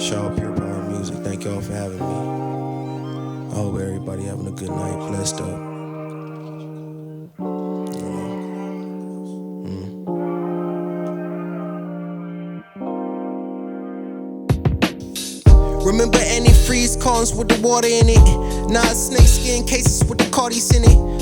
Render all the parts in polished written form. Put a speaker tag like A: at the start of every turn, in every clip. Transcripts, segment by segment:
A: Shout out Pure Power Music. Thank y'all for having me. I hope everybody having a good night, blessed up.
B: Remember antifreeze cons with the water in it. Nah, snake skin cases with the Cardis in it.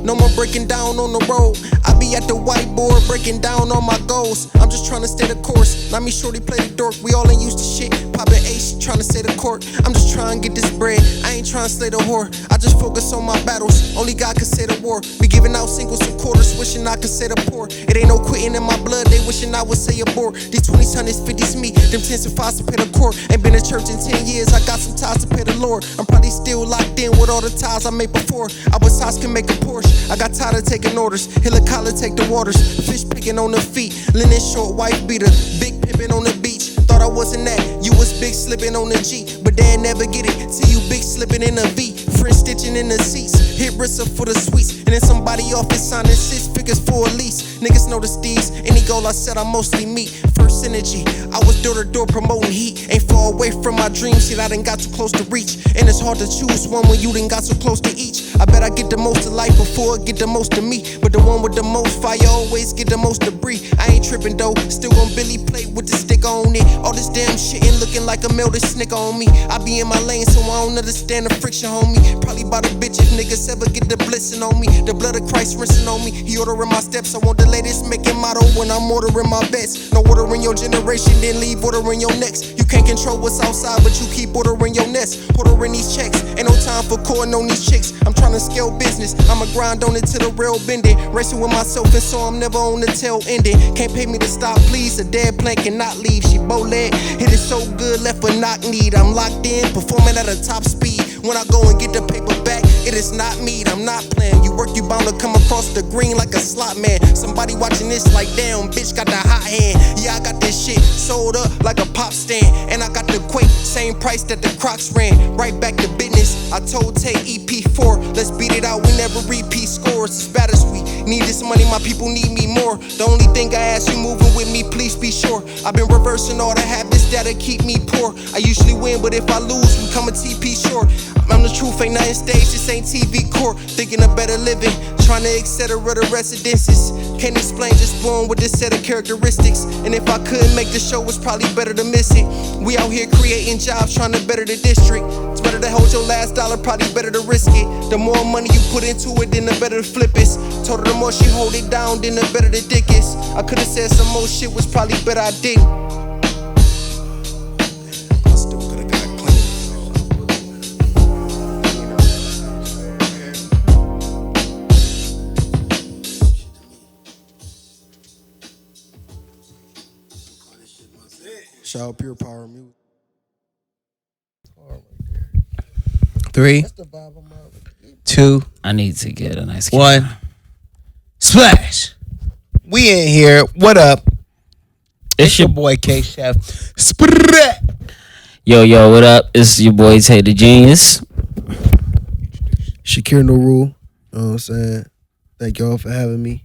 B: No more breaking down on the road. I be at the whiteboard breaking down on my goals. I'm just trying to stay the course. Not me shorty play the dork. We all ain't used to shit. Poppin' ace, trying to stay the court. I'm just trying to get this bread. I ain't trying to slay the whore. I just focus on my battles. Only God can say the war. Be giving out singles and quarters, wishing I could say the poor. It ain't no quitting in my blood. They wishing I would say abort. These 20s, 100s, 50s me. Them 10s and 5s to pay the court. Ain't been in church in 10 years. I got some ties to pay the Lord. I'm probably still locked in with all the ties I made before. I was ties can make a Porsche. I got tired of taking orders. Hill of collar take the waters. Fish picking on the feet. Linen short white beater. Big pimpin' on the beach. Thought I wasn't that. You was big slipping on the G. But they never get it. See you big slipping in a V. French stitching in the seats. Hit Rissa for the sweets. And then somebody off is signing 6 figures for a lease. Niggas know the steez. Any goal I set I mostly meet. First energy. I was door to door promoting heat. Ain't far away from my dreams. Shit I done got too close to reach. And it's hard to choose one when you done got so close to each. I bet I get the most of life before I get the most of me. But the one with the most fire always get the most debris. I ain't tripping though. Still gon' Billy plate with the stick on it. All this damn shit ain't looking like a melted snicker on me. I be in my lane so I don't understand the friction, homie. Probably by the bitch if niggas ever get the blissing on me. The blood of Christ rinsing on me. He ordering my steps. I want the latest making motto when I'm ordering my bets. No order in your generation, then leave ordering your next. You can't control what's outside, but you keep ordering your nest. Ordering these checks. Ain't no time for courting on these chicks. I'm trying to scale business. I'ma grind on it till the real bending. Racing with myself and so I'm never on the tail ending. Can't pay me to stop, please. A dead plant cannot leave. She bow-leg, hit it so good, left for knock need. I'm locked in, performing at a top speed. When I go and get the paper back, it is not me, I'm not playing. You work, you bound to come across the green like a slot man. Somebody watching this like, damn, bitch got the hot hand. Yeah, I got this shit sold up like a pop stand. And I got the Quake, same price that the Crocs ran. Right back to business, I told Tay EP4, let's beat it out, we never repeat scores. As bad as we need this money, my people need me more. The only thing I ask you moving with me, please be sure. I've been reversing all the habits that'll keep me poor. I usually win, but if I lose, we come a TP short. I'm the truth, ain't nothing stage, this ain't TV court. Thinking of better living, trying to etc. the residences. Can't explain, just born with this set of characteristics. And if I couldn't make the show, it's probably better to miss it. We out here creating jobs, trying to better the district. It's better to hold your last dollar, probably better to risk it. The more money you put into it, then the better the flip is. Told her the more she hold it down, then the better the dick is. I could've said some more shit, was probably better I didn't. I still could've got clean.
A: Shout out Pure Power Music.
C: 3, 2,
D: I need to get a nice
C: 1.
D: camera.
C: Splash. We in here. What up?
D: It's
C: Your
D: your
C: boy K Chef. Sprat.
D: yo, what up? It's your boy Tay the Genius.
A: Chikere Nuru. You know what I'm saying? Thank y'all for having me.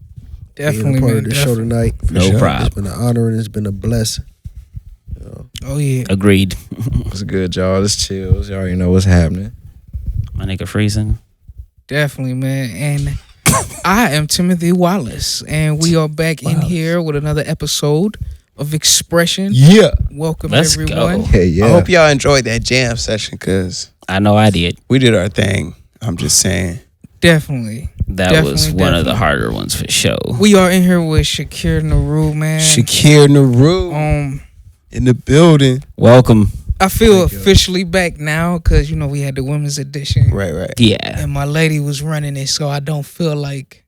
E: Definitely,
A: being a part
E: man.
A: of the show tonight.
D: No problem.
A: It's been an honor and it's been a blessing.
E: Oh yeah.
D: Agreed.
F: What's good, y'all? It's chills. Y'all already know what's happening.
D: My nigga freezing.
E: Definitely, man. And I am Timothy Wallace, and we are back in here with another episode of Xpression.
C: Yeah.
E: Welcome,
D: Let's
E: everyone.
D: go.
F: Hey, yeah.
C: I hope y'all enjoyed that jam session because
D: I know I did.
C: we did our thing. I'm just saying.
E: Definitely.
D: That was
E: Definitely,
D: one of the
E: definitely.
D: harder ones for sure.
E: We are in here with Chikere Nuru, man.
C: Chikere Nuru in the building.
D: Welcome.
E: I feel officially back now because, we had the women's edition.
C: Right.
D: Yeah.
E: And my lady was running it, so I don't feel like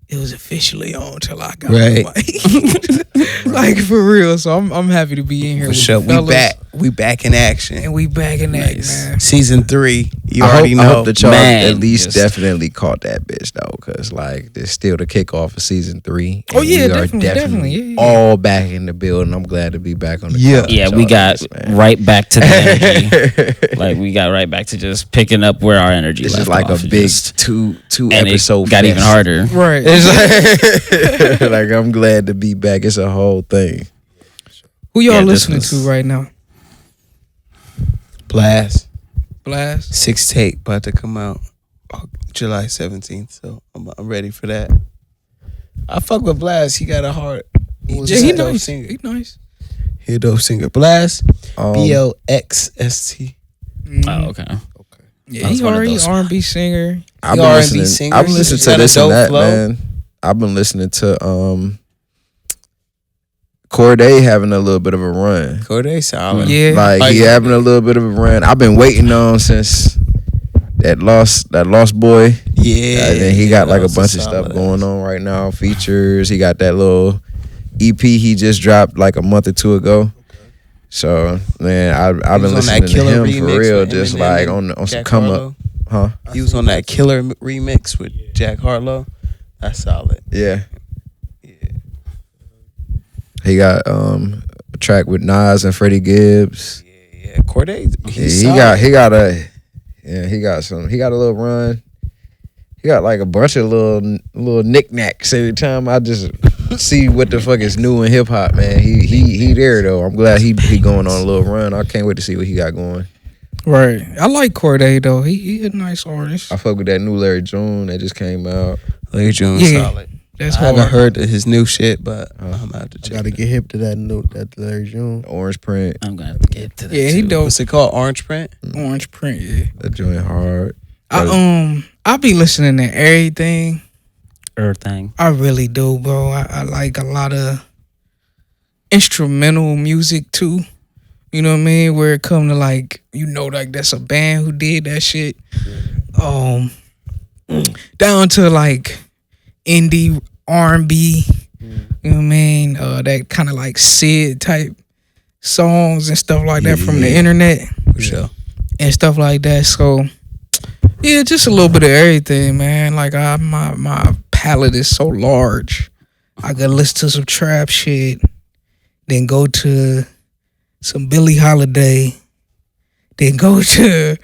E: it was officially on till I got
C: Right.
E: on the mic. Like, for real. So I'm happy to be in here
C: For
E: with
C: sure.
E: the
C: We
E: fellas.
C: back. We back in action.
E: And we back in that,
D: Nice.
E: man.
C: Season 3. You
F: I
C: already
F: hope,
C: know.
F: I hope that y'all
D: Man,
F: at least
D: just-
F: definitely caught that bitch though, because like this still the kickoff of season 3.
E: Oh,
F: and
E: yeah,
F: we are
E: definitely. Yeah.
F: all back in the building. I'm glad to be back on the
C: Yeah.
F: couch
D: Yeah,
F: with
D: we
F: y'all
D: got
F: niggas, man.
D: right back to the energy. Like we got right back to just picking up where our energy
F: This
D: left
F: is like
D: off.
F: a big
D: Just-
F: two
D: and
F: episode
D: it got even
F: fest.
D: harder.
E: Right.
F: It's like I'm glad to be back. It's a whole thing.
E: Who y'all
D: Yeah, this
E: listening
D: was-
E: to right now?
G: Blast.
E: 6
G: tape about to come out July 17th. So I'm ready for that. I fuck with Blast. He got a heart.
E: Yeah, he nice. He nice.
G: He a dope singer. Blast. BLXST.
D: Oh, okay.
E: Yeah, he R&B singer.
F: I've been listening to this and that, man. I've been listening to Corday having a little bit of a run.
G: Corday solid.
E: Yeah.
F: Like he having a little bit of a run. I've been waiting on since that lost boy.
G: Yeah.
F: And then he got like a bunch of stuff going on right now. Features. He got that little EP he just dropped like a month or two ago. So man, I've been listening to him for real, just like on some come up. Huh?
G: He was on that Killer remix with Jack Harlow. That's solid.
F: Yeah. He got a track with Nas and Freddie Gibbs.
G: Yeah. Corday.
F: He got a little run. He got like a bunch of little knickknacks every time I just see what the fuck is new in hip hop, man. He there though. I'm glad he going on a little run. I can't wait to see what he got going.
E: Right. I like Corday though. He a nice artist.
F: I fuck with that new Larry June that just came out.
G: Larry June solid.
E: That's
G: I haven't heard his new shit, but I'm gonna have to check.
H: I gotta get hip to that Larry June.
F: Orange Print.
D: I'm gonna have to get to that.
E: Yeah, he dope.
G: What's it called? Orange Print?
E: Orange Print, yeah.
F: That joint hard.
E: I be listening to everything.
D: Everything.
E: I really do, bro. I like a lot of instrumental music too. You know what I mean? Where it come to like, like that's a band who did that shit. Down to like indie R&B. You know what I mean? That kind of like Sid type songs and stuff like that from the internet.
G: For sure.
E: And stuff like that. So yeah, just a little bit of everything, man. Like my palette is so large. I gotta listen to some trap shit, then go to some Billie Holiday, then go to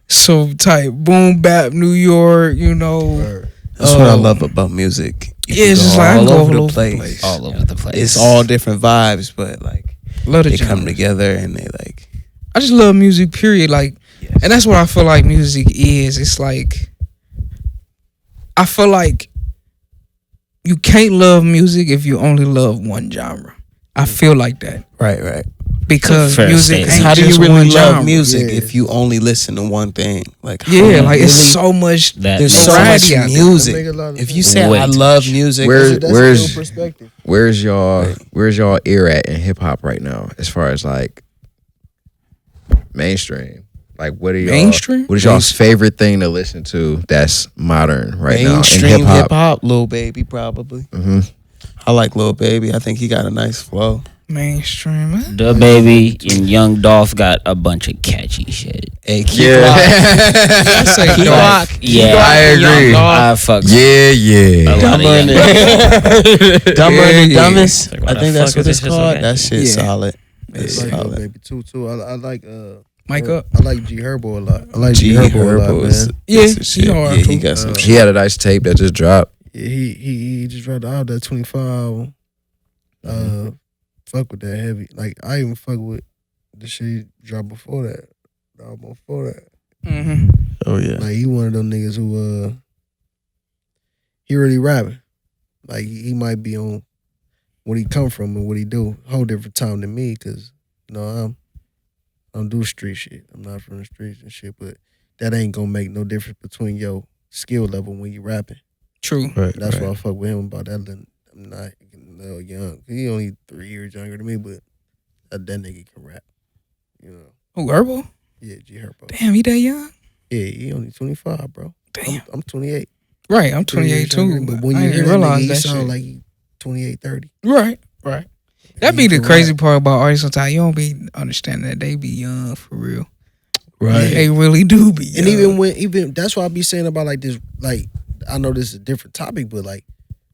E: some type boom bap New York,
G: That's what I love about music.
E: It's just like
G: all over the place.
D: All over the place.
G: It's all different vibes, but like
E: love the
G: they
E: genre.
G: come together and they like.
E: I just love music, period. Like, and that's what I feel like music is. It's like, I feel like you can't love music if you only love one genre. I feel like that.
G: Right.
E: Because
D: Fair
E: music
D: statement.
E: ain't
G: How do you
E: just
G: really
E: one
G: love
E: genre.
G: music if you only listen to one thing? Like
E: It's so much.
G: there's so much
E: variety out there.
G: music.
H: Make a lot of
G: If you
H: sense.
G: say I love music,
H: That's a perspective.
F: Where's y'all ear at in hip hop right now as far as like mainstream? Like what are y'all
E: Mainstream?
F: What is y'all's favorite thing to listen to that's modern right now in
G: mainstream
F: hip hop?
G: hip hop, Lil Baby probably. I like Lil Baby. I think he got a nice flow.
E: Mainstream. Huh?
D: The Baby and Young Dolph got a bunch of catchy shit.
G: Hey,
E: I say
G: Key
E: Dolph.
G: Rock.
D: Yeah,
F: I agree.
D: I fuck.
F: Yeah.
G: Dumber and the Dumbest.
D: Like, what
G: I
D: the
G: think that's
D: fuck
G: what
D: is
G: it's
D: this?
G: called.
D: Okay.
G: That shit's solid.
H: I
G: It's
H: like Lil
G: solid.
H: Baby too. I like
E: Mic up.
H: I like G Herbo a lot. I like
G: G
H: G Herbo a lot,
G: Herbo is
H: man.
E: Yeah,
G: some shit.
E: he hard,
G: Yeah, he
E: too.
G: got some
F: He
G: shit.
F: had a nice tape that just dropped.
H: Yeah, he just dropped out that 25 album. Fuck with that heavy. Like I even fuck with the shit he dropped before that. The album before that.
E: Mm-hmm.
G: Oh yeah.
H: Like he one of them niggas who he really rapping. Like he might be on what he come from and what he do. Whole different time than me, cause I don't do street shit. I'm not from the streets and shit, but that ain't gonna make no difference between your skill level when you rapping.
E: True.
G: Right.
H: That's why I fuck with him about that. I'm not young. He only 3 years younger than me, but that nigga can rap.
E: Oh, Herbo?
H: Yeah, G Herbo.
E: Damn, he that young?
H: Yeah, he only 25, bro.
E: Damn.
H: I'm 28.
E: Right, I'm
H: 3 years
E: 28 too.
H: younger, but when
E: I
H: you
E: didn't
H: hear that
E: realize
H: nigga, he
E: that
H: sound
E: shit.
H: like he 28, 30.
E: Right. That be
H: He
E: the
H: can
E: crazy
H: rap.
E: part about artists. Sometimes you don't be understanding that they be young for real.
G: Right.
E: They really do be young.
H: And even that's why I be saying about like this, like I know this is a different topic, but like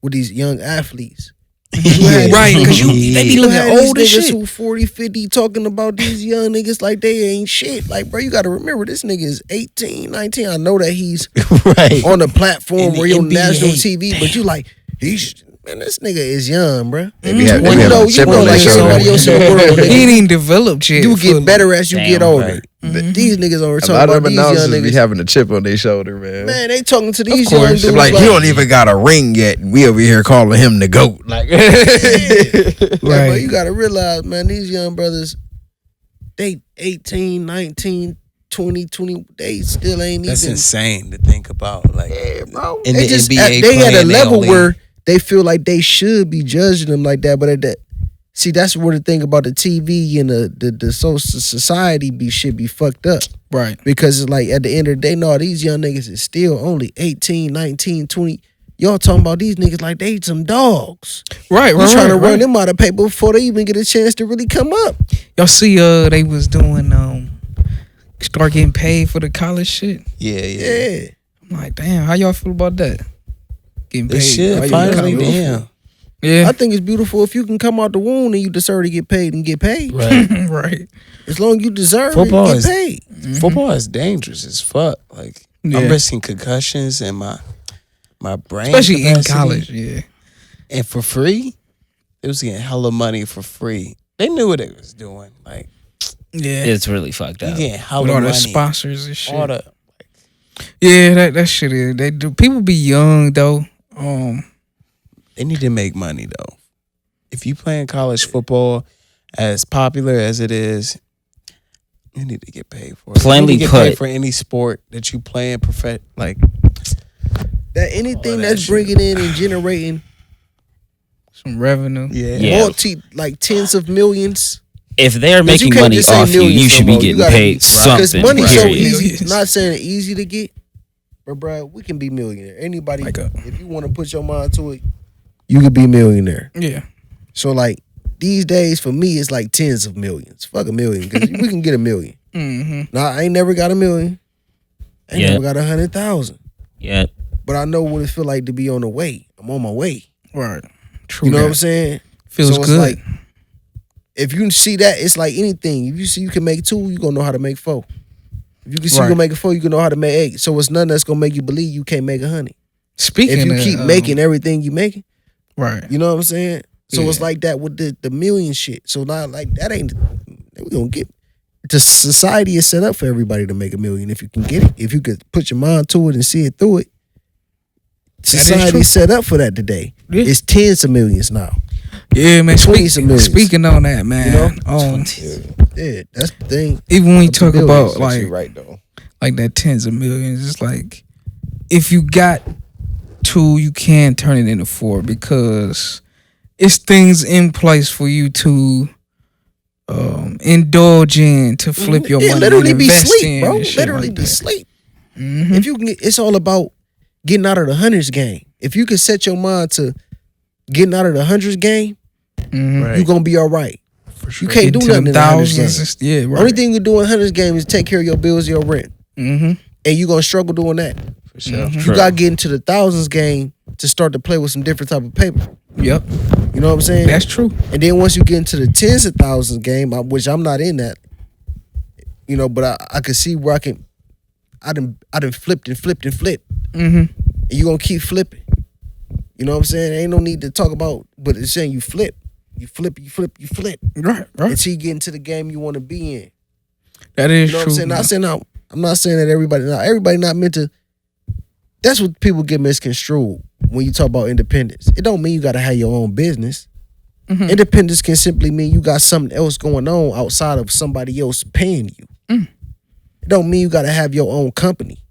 H: with these young athletes.
E: Right, because they be looking
H: had
E: old as
H: these niggas
E: shit.
H: who 40, 50 talking about these young niggas like they ain't shit. Like, bro, you got to remember this nigga is 18, 19. I know that he's
G: Right.
H: on a platform
G: In the
H: where you're on
G: NBA.
H: national TV, but you like, Man, this nigga is young, bro.
F: They be having
H: You know, like everybody else in the world,
E: He ain't even developed yet.
H: you get better as you get older.
G: right.
H: But these niggas are
F: A
H: talking
F: lot
H: about
F: of them
H: these young
F: announcers be
H: niggas.
F: having a chip on their shoulder, man.
H: Man, they talking to these
E: Of
H: young
E: course.
H: dudes
F: They be like, he don't even got a ring yet, and we over here calling him the GOAT. Like,
H: Yeah,
E: Right.
H: but you gotta realize, man, these young brothers, they 18, 19, 20, they still ain't
G: That's
H: even.
G: insane to think about. Like,
H: Bro.
G: in
H: They
G: the
H: just
G: NBA,
H: they at a
G: playing, they
H: level
G: only-
H: where they feel like they should be judging them like that, but at that, see, that's where the thing about the TV and the social society should be fucked up.
E: Right.
H: Because it's like at the end of the day, no, these young niggas is still only 18, 19, 20. Y'all talking about these niggas like they some dogs.
E: Right.
H: You
E: Right.
H: trying to
E: right.
H: run them out of paper before they even get a chance to really come up.
E: Y'all see, they was doing start getting paid for the college shit.
G: yeah.
H: Yeah.
E: I'm like, damn, how y'all feel about that? Getting paid.
G: This shit,
E: How you
G: finally,
E: got-
G: damn.
E: Yeah.
H: I think it's beautiful if you can come out the womb and you deserve to get paid and get paid.
G: Right.
E: Right.
H: As long as you deserve
G: Football
H: it,
G: is-
H: get paid.
G: Football is dangerous as fuck. Like,
E: Yeah.
G: I'm risking concussions and my brain,
E: Especially in
G: capacity.
E: college. Yeah.
G: And for free, it was getting hella money for free. They knew what they was doing. Like,
E: Yeah.
D: It's really fucked
G: you
D: up.
G: getting hella
E: With all the
G: money.
E: sponsors and shit.
G: All the,
E: Yeah, that shit is. They do. People be young though.
G: they need to make money though. If you playing college football as popular as it is, you need to get paid for it.
D: Plainly
G: you need to get paid
D: put-
G: for any sport that you play in like
H: That anything
G: All that
H: that's
G: shit.
H: bringing in and generating
E: Some revenue.
D: Yeah.
H: like tens of millions.
D: If they're
H: But you
D: making
H: can't
D: money
H: just say
D: off you,
H: millions
D: you
H: no
D: should be
H: more. You
D: getting
H: gotta
D: paid
H: be-
D: something.
H: Because money's so
D: period.
H: easy.
E: Millions.
H: Not saying it's easy to get, but bro, we can be millionaire. Anybody,
E: Like
H: if you want to put your mind to it, you could be millionaire.
E: Yeah.
H: So like these days for me, it's like tens of millions. Fuck a million, because we can get a million.
E: Mm-hmm.
H: Now I ain't never got a million. I ain't
D: Yeah.
H: never got 100,000.
D: Yeah.
H: But I know what it feel like to be on the way. I'm on my way.
E: Right. True.
H: You know
E: that.
H: what I'm saying?
E: Feels
H: So it's
E: good.
H: like, if you see that, it's like anything. If you see you can make 2, you gonna know how to make 4. If you can see you
E: Right.
H: can make a 4, you can know how to make 8. So it's nothing that's gonna make you believe you can't make 100.
E: Speaking,
H: If you
E: of,
H: keep making everything you making,
E: right.
H: you know what I'm saying? So it's
E: Yeah.
H: like that with the million shit. So now like that ain't we gonna get. The society is set up for everybody to make a million if you can get it. If you could put your mind to it and see it through it.
E: is true.
H: Society is set up for that today.
E: Yeah.
H: It's tens of millions now.
E: Yeah, man.
H: 20s of millions.
E: Speaking on that, man.
H: You know?
E: Yeah.
H: Yeah, that's the thing.
E: Even when you
H: Up to
E: talk
H: billions,
E: about
F: That's
E: like
F: actually right though.
E: like that tens of millions, it's like if you got 2, you can turn it into 4 because it's things in place for you to indulge in, to flip your
H: It
E: money.
H: literally
E: and
H: be
E: invest
H: sleep,
E: in
H: bro.
E: and shit
H: Literally
E: like
H: be
E: that.
H: sleep.
E: Mhm.
H: If you can, it's all about getting out of the hundreds game. If you can set your mind to getting out of the hundreds game,
E: Mhm.
H: you're gonna be all right.
G: for
H: You
G: sure.
H: can't do
E: Into
H: nothing
E: them
H: in the hundreds game.
E: thousands. Yeah, right.
H: Only thing you do in hundreds game is take care of your bills, your rent,
E: Mm-hmm.
H: and you gonna struggle doing that.
G: For sure.
H: You gotta get into the thousands game to start to play with some different type of paper.
E: Yep,
H: You know what I'm saying?
E: that's true.
H: And then once you get into the tens of thousands game, which I'm not in that, you know, but I could see where I done flipped and flipped and flipped.
E: Mm-hmm.
H: And you gonna keep flipping. You know what I'm saying? Ain't no need to talk about, but it's saying you flip. You flip, you flip, you flip.
E: Right, right.
H: Until you get into the game you want to be in.
E: That is
H: You know
E: true.
H: what I'm saying?
E: man.
H: Not saying I'm not saying that everybody not meant to. That's what people get misconstrued when you talk about independence. It don't mean you gotta have your own business.
E: Mhm.
H: Independence can simply mean you got something else going on outside of somebody else paying you. It don't mean you gotta have your own company.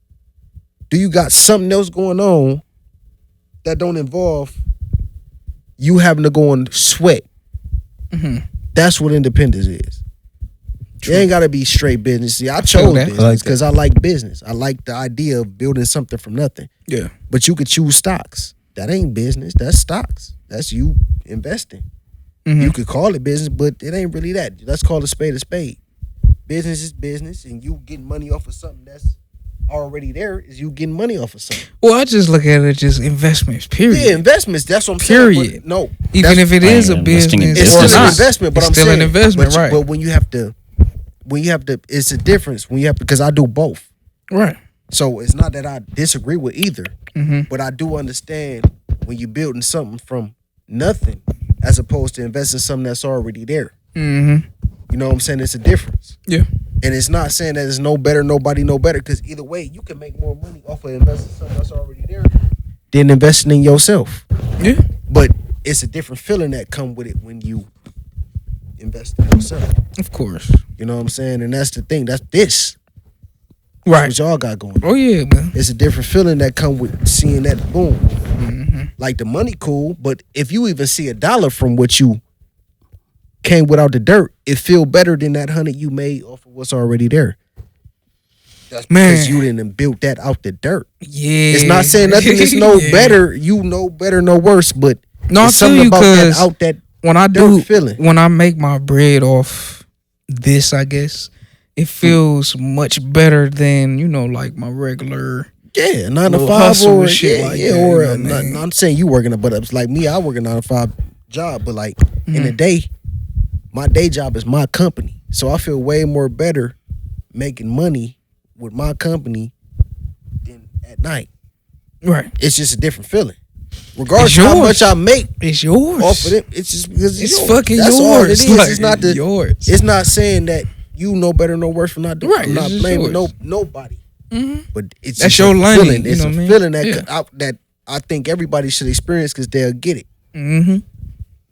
H: Do you got something else going on that don't involve you having to go and sweat? That's what independence is. It ain't gotta be straight business. See, I chose
E: that.
H: business because I like business. I like the idea of building something from nothing.
E: Yeah.
H: But you could choose stocks. That ain't business. That's stocks. That's you investing.
E: Mhm.
H: You could call it business, but it ain't really that. Let's call a spade a spade. Business is business, and you getting money off of something that's already there. Is you getting money off of something?
E: Well, I just look at it just investments. Period.
H: Yeah, investments. That's what I'm saying.
E: Period.
H: But no,
E: Even
H: that's-
E: if it is a
D: Right, investing in
E: business,
H: it's
D: It's
H: still an
D: not.
H: investment. But
E: It's
H: I'm
E: still
H: saying
E: an investment,
H: but
E: right?
H: But when you have to, it's a difference. When you have to, because I do both.
E: right.
H: So it's not that I disagree with either,
E: Mhm.
H: but I do understand when you're building something from nothing as opposed to investing something that's already there.
E: Mm-hmm.
H: You know what I'm saying? It's a difference.
E: Yeah.
H: And it's not saying that it's no better, nobody no better, because either way, you can make more money off of investing something that's already there than investing in yourself.
E: Yeah.
H: But it's a different feeling that come with it when you invest in yourself.
E: Of course.
H: You know what I'm saying? And that's the thing. That's this.
E: Right.
H: What y'all got going on.
E: Oh yeah, man.
H: It's a different feeling that come with seeing that boom.
E: Mm-hmm.
H: Like the money cool, but if you even see $1 from what you came without the dirt, it feel better than that 100 you made off of what's already there. That's because you didn't build that out the dirt.
E: Yeah.
H: It's not saying nothing is no
E: Yeah.
H: better, you know better, no worse, but
E: No, I'll
H: it's
E: tell
H: something
E: you,
H: about that
E: cause
H: out that
E: when I
H: dirt
E: do,
H: feeling.
E: when I make my bread off this, I guess it feels much better than like my regular.
H: Yeah, 9 to
E: little
H: 5
E: hustle
H: or
E: and shit like that,
H: or
E: you know what I mean?
H: I'm saying you working, but it's like me, I work a 9 to 5 job, but like in the day, my day job is my company, so I feel way more better making money with my company than at night.
E: Right.
H: It's just a different feeling, regardless
E: It's
H: of how
E: yours.
H: much I make
E: It's yours.
H: off of it. It's just because
E: It's
H: yours.
E: fucking
H: That's
E: yours.
H: all it is.
E: Like,
H: It's not
E: yours.
H: It's not saying that you know better, no worse for not doing.
E: Right,
H: I'm not
E: it's just
H: blaming
E: yours.
H: nobody. But it's
E: That's
H: just
E: your
H: a
E: lane,
H: feeling.
E: you
H: It's
E: know
H: a
E: what I mean?
H: feeling that
E: Yeah.
H: that I think everybody should experience because they'll get it.
E: Mm-hmm.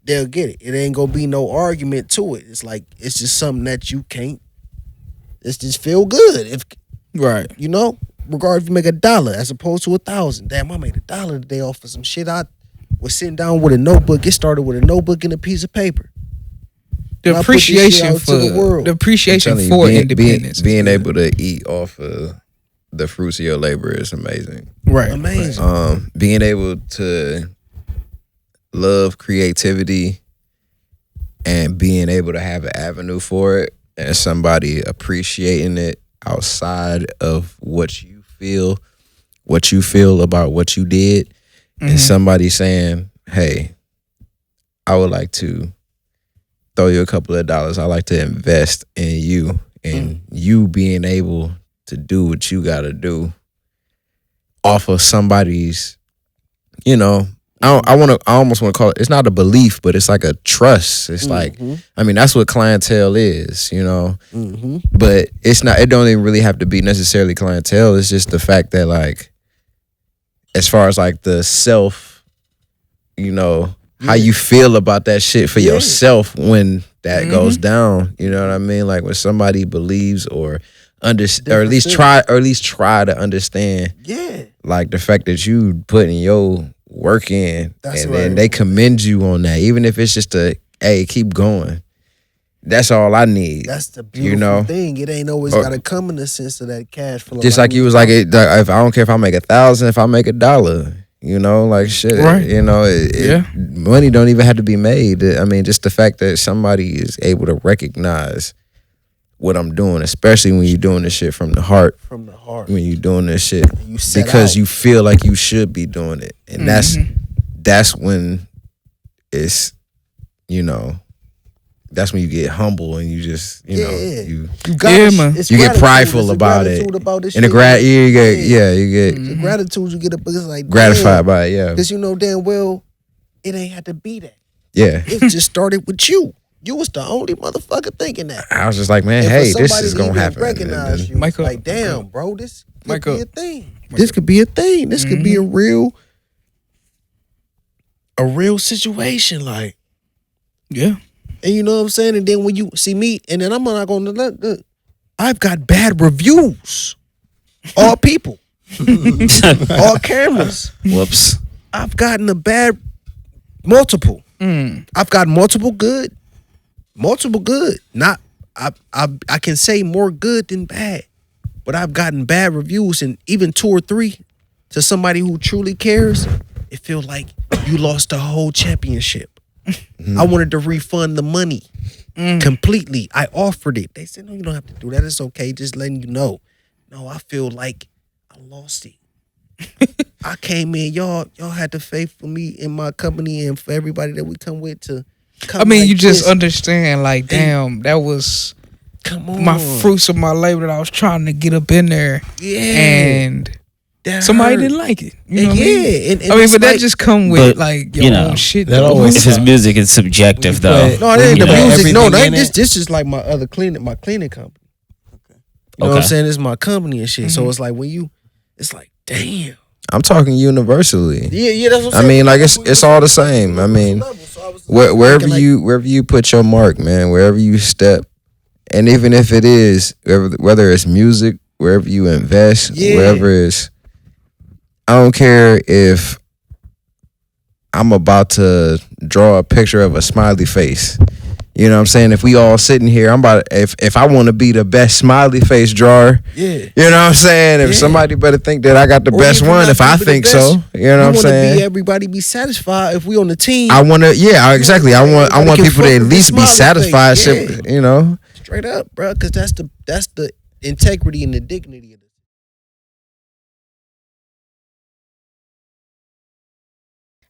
H: They'll get it. It ain't gonna be no argument to it. It's like it's just something that you can't. It's just feel good if
E: Right.
H: you know. Regardless if you make $1 as opposed to 1,000. Damn, I made $1 today off of some shit. I was sitting down with a notebook. Get started with a notebook and a piece of paper.
E: The
H: And I put this shit
E: appreciation
H: out to
E: for
H: the world.
E: the appreciation
F: I'm telling
E: for
F: you,
E: independence.
F: being able to eat off of the fruits of your labor is amazing.
E: right.
H: Amazing.
F: Being able to love creativity and being able to have an avenue for it and somebody appreciating it outside of what you feel about what you did, and somebody saying, hey, I would like to throw you a couple of dollars. I like to invest in you, and you being able to do what you got to do off of somebody's, I almost want to call it, it's not a belief, but it's like a trust. It's like, I mean, that's what clientele is, but it don't even really have to be necessarily clientele. It's just the fact that, like, as far as like the self, how you feel about that shit for yourself when that goes down, you know what I mean? Like when somebody believes or understand, or at least try to understand, like the fact that you putting your work in,
H: That's
F: and
H: right.
F: then they commend you on that, even if it's just hey, keep going. That's all I need.
H: That's the beautiful thing. It ain't always
F: Or-
H: gotta come in the sense of that cash flow.
F: Just like you was like, if I don't care if I make 1,000, if I make $1, like shit,
E: Right.
F: money don't even have to be made. I mean, just the fact that somebody is able to recognize what I'm doing, especially when you're doing this shit from the heart.
H: from the heart.
F: When you're doing this shit
H: You set
F: because
H: out.
F: you feel like you should be doing it, and that's when it's, that's when you get humble and you just, you
H: You
E: man.
H: it's
F: you get
H: gratitude.
F: prideful
H: It's a
F: about it.
H: gratitude about this
F: and the
H: shit.
F: you get you get
H: The gratitude you get up, it's like
F: gratified by it,
H: because you know damn well it ain't had to be that.
F: yeah.
H: It just started with you. You was the only motherfucker thinking that.
F: I was just like, man,
H: And for
F: hey, this
H: somebody
F: is
H: to
F: gonna
H: even
F: happen.
H: Recognize
F: And
H: you,
E: Mic up.
H: like damn, bro, this could
E: Mic
H: be
E: up.
H: a thing. This could be a thing. This could be a real situation, like.
E: Yeah.
H: And you know what I'm saying? And then when you see me, and then I'm not gonna look, I've got bad reviews. All people. All cameras.
D: Whoops.
H: I've gotten a bad multiple. I've got multiple good. Not I can say more good than bad. But I've gotten bad reviews, and even 2 or 3 to somebody who truly cares, it feels like you lost the whole championship. I wanted to refund the money completely. I offered it. They said, no, you don't have to do that. It's okay. Just letting you know. No, I feel like I lost it. I came in, y'all had the faith for me in my company and for everybody that we come with to come.
E: I mean,
H: like
E: you just
H: this.
E: understand, like, damn, that was
H: Come on.
E: my fruits of my labor that I was trying to get up in there.
H: Yeah.
E: And somebody didn't like it. You know what I mean?
H: And
E: I mean, but that
H: like,
E: just come with
D: but,
E: like your
D: you know,
E: own shit.
G: that
E: though.
G: always-
D: If his music is subjective, though.
H: no, it ain't
D: You
H: the
D: know,
H: music. No,
G: everything
H: that
G: in
H: this
G: it?
H: this is like my other my cleaning company. You know what I'm
D: Okay.
H: saying? It's my company and shit.
E: Mm-hmm.
H: So it's like it's like, damn.
F: I'm talking universally.
H: Yeah, that's what
F: I
H: I'm saying.
F: mean, like it's all the same. I mean, wherever you put your mark, man, wherever you step, and even if it is whether it's music, wherever you invest, wherever it's, I don't care if I'm about to draw a picture of a smiley face. You know what I'm saying? If we all sitting here, if I want to be the best smiley face drawer, you know what I'm saying? If somebody better think that I got the best one, if I think so, you know what I'm saying?
H: Everybody be satisfied if we on the team.
F: I want to, exactly. I want
H: can
F: people to
H: fuck
F: at
H: with the
F: least be
H: smiley
F: satisfied,
H: face,
F: you know?
H: Straight up, bro, because that's the integrity and the dignity of it.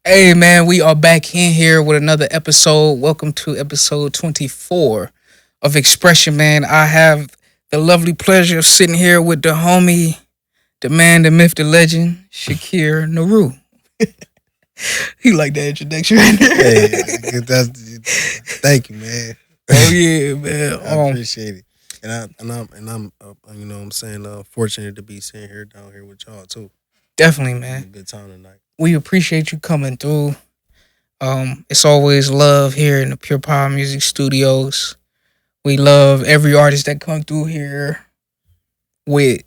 E: Hey man, we are back in here with another episode. Welcome to episode 24 of Xpression, man. I have the lovely pleasure of sitting here with the homie, the man, the myth, the legend, Chikere Nuru. He like that introduction right there.
H: Hey, thank you, man.
E: Oh yeah, man.
H: I appreciate it, and I'm you know what I'm saying, fortunate to be sitting here down here with y'all too.
E: Definitely,
H: Having a
E: man.
H: good time tonight.
E: We appreciate you coming through. It's always love here in the Pure Power Music Studios. We love every artist that come through here with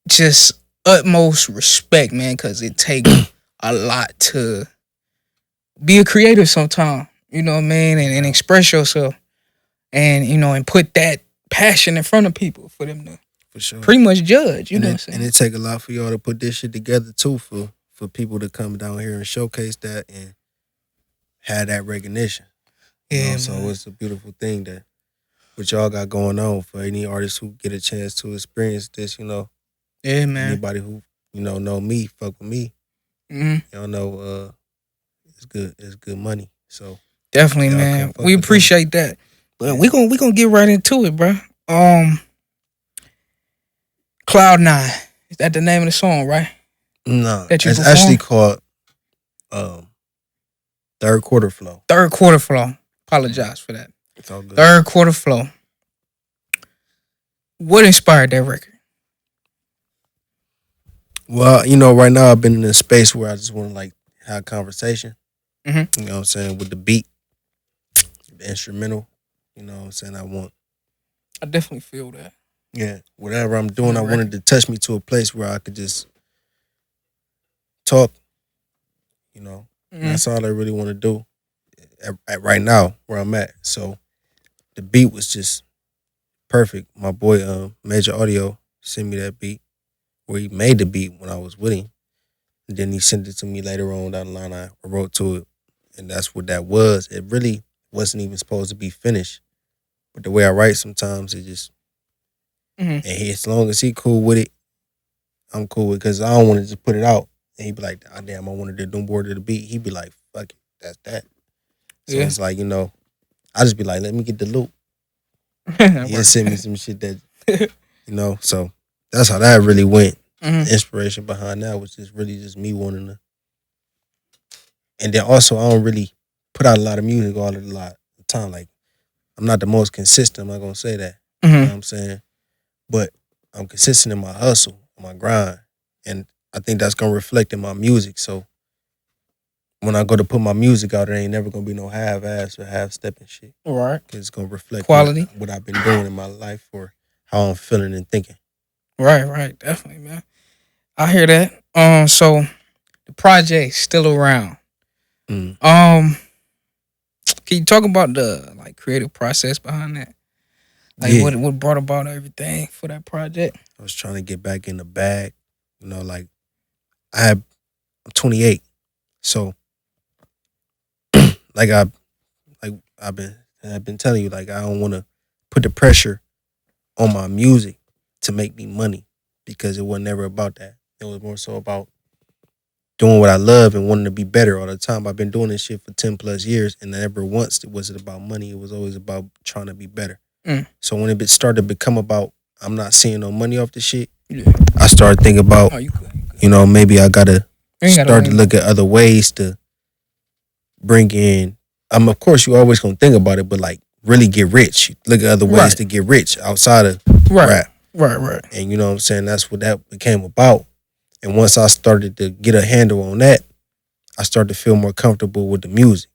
E: just utmost respect, man, because it takes a lot to be a creator sometimes, you know what I mean, and express yourself, and you know, and put that passion in front of people for them to
H: For sure.
E: pretty much judge, you know what I'm saying?
H: And it take a lot for y'all to put this shit together too, for people to come down here and showcase that and have that recognition. You
E: Yeah,
H: know, so
E: man.
H: it's a beautiful thing that what y'all got going on for any artists who get a chance to experience this, you know.
E: Yeah, man.
H: Anybody who, you know me, fuck with me,
E: Mhm.
H: y'all know it's good money. So
E: Definitely,
H: y'all
E: man.
H: come fuck
E: We
H: with
E: appreciate that. But we gonna get right into it, bro. Cloud9. Is that the name of the song, right?
H: no,
E: That you
H: it's
E: perform?
H: actually called Third Quarter Flow.
E: Third Quarter Flow. Apologize for that.
H: It's all good.
E: Third Quarter Flow. What inspired that record?
H: Well, you know, right now I've been in a space where I just want to like have a conversation.
E: Mhm.
H: You know what I'm saying? With the beat, the instrumental. You know what I'm saying?
E: I definitely feel that.
H: Whatever I'm doing, I
E: Right.
H: wanted to touch me to a place where I could just talk. You know,
E: Mhm.
H: that's all I really want to do at right now where I'm at. So the beat was just perfect. My boy, Major Audio, sent me that beat where he made the beat when I was with him. And then he sent it to me later on down the line. I wrote to it, and that's what that was. It really wasn't even supposed to be finished. But the way I write sometimes, it just,
E: Mhm.
H: and as long as he cool with it, I'm cool with it, because I don't want to just put it out. And he'd be like, oh, damn, I wanted to do more to the beat. He'd be like, fuck it, that's that. So
E: Yeah.
H: it's like, you know, I just be like, let me get the loop. He'll send me some shit that, you know, so that's how that really went.
E: Mhm.
H: The inspiration behind that was just really just me wanting to. And then also, I don't really put out a lot of music all the time. Like, I'm not the most consistent, I'm not going to say that. You know what I'm saying? But I'm consistent in my hustle, my grind. And I think that's going to reflect in my music. So when I go to put my music out, there ain't never going to be no half-ass or half-stepping shit.
E: Right.
H: It's going to reflect
E: Quality.
H: what I've been doing in my life or how I'm feeling and thinking.
E: Right. Definitely, man. I hear that. So the project's still around.
H: Mm.
E: Can you talk about the like creative process behind that? Like
H: Yeah.
E: what brought about everything for that project?
H: I was trying to get back in the bag. You know, like I'm 28. So like I've been telling you, like I don't want to put the pressure on my music to make me money, because it was never about that. It was more so about doing what I love and wanting to be better all the time. I've been doing this shit for 10 plus years, and never once was it about money. It was always about trying to be better. So when it started to become about I'm not seeing no money off the shit,
E: Yeah.
H: I started thinking about
E: Oh, you good.
A: you know, maybe I gotta
E: You ain't gotta
A: start to
E: wait.
A: look at other ways to bring in. Of course, you always gonna think about it, but like really get rich. Look at other ways
E: Right.
A: to get rich outside of
E: Right.
A: rap.
E: Right.
A: And you know what I'm saying? That's what that became about. And once I started to get a handle on that, I started to feel more comfortable with the music.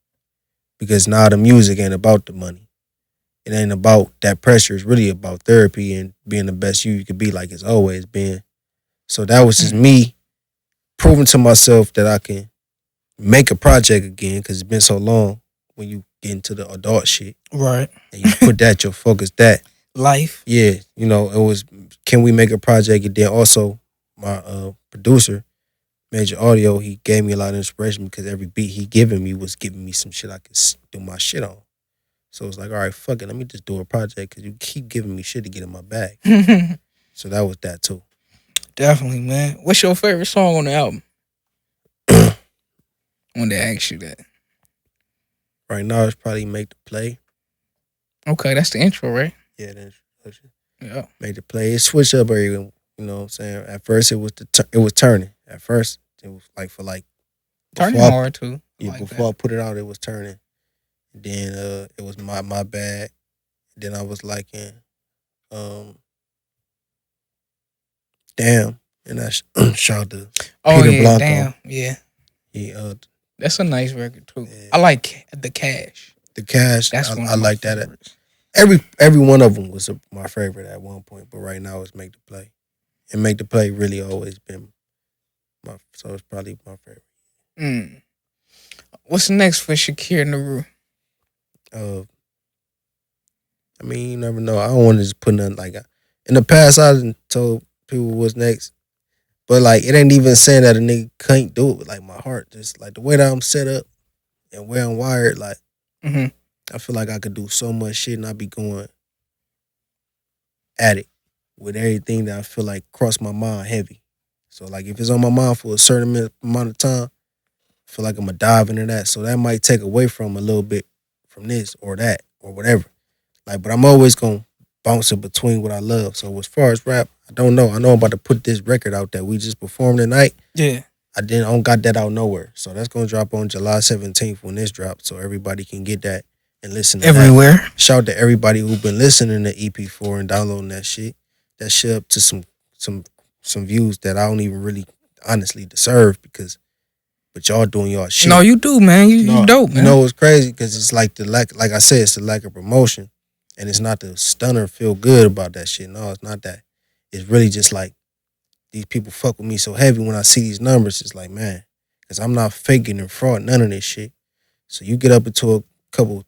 A: Because now the music ain't about the money. It ain't about that pressure. It's really about therapy and being the best you could be, like it's always been. So that was just me proving to myself that I can make a project again, because it's been so long when you get into the adult shit
E: Right.
A: and you put that, your focus that.
E: Life.
A: Yeah, you know, it was, can we make a project? And then also my producer, Major Audio, he gave me a lot of inspiration because every beat he giving me was giving me some shit I could do my shit on. So it's like, all right, fuck it, let me just do a project because you keep giving me shit to get in my bag. So that was that too.
E: Definitely, man. What's your favorite song on the album? I wanted to ask you that.
A: Right now it's probably Make the Play.
E: Okay, that's the intro, right?
A: Yeah, the introduction.
E: Yeah.
A: Make the Play. It switched up every, you know what I'm saying? At first it was turning. At first it was like for like
E: Turning
A: before I-
E: hard too.
A: Yeah,
E: Like
A: before I
E: that.
A: put it out, it was turning. Then it was my bad. Then I was liking Damn. And I shout to
E: Oh
A: Peter
E: yeah,
A: Blanco.
E: damn. Yeah.
A: He
E: That's a nice record too.
A: Yeah.
E: I like the Cash.
A: the Cash.
E: That's one
A: I
E: of my
A: like that.
E: favorites.
A: Every one of them was my favorite at one point, but right now it's Make the Play. And Make the Play really always been so it's probably my favorite.
E: What's next for Chikere Nuru?
A: I mean, you never know. I don't want to just put nothing like in the past. I done told people what's next, but like it ain't even saying that a nigga can't do it. But like my heart, just like the way that I'm set up and where I'm wired, like I feel like I could do so much shit, and I be going at it with everything that I feel like cross my mind heavy. So like if it's on my mind for a certain amount of time, I feel like I'm gonna dive into that. So that might take away from a little bit from this or that or whatever. Like, but I'm always gonna bounce in between what I love. So as far as rap, I don't know. I know I'm about to put this record out that we just performed tonight.
E: Yeah.
A: I don't got that out nowhere. So that's gonna drop on July 17th when this drops, so everybody can get that and listen to
E: Everywhere.
A: that. Shout out to everybody who been listening to EP4 and downloading that shit. That shit up to some views that I don't even really honestly deserve but y'all doing y'all shit.
E: No, you do, man. You dope, man.
A: You know what's crazy? Because it's like like I said, it's the lack of promotion. And it's not the stunner feel good about that shit. No, it's not that. It's really just like these people fuck with me so heavy when I see these numbers. It's like, man, because I'm not faking and fraud, none of this shit. So you get up into a couple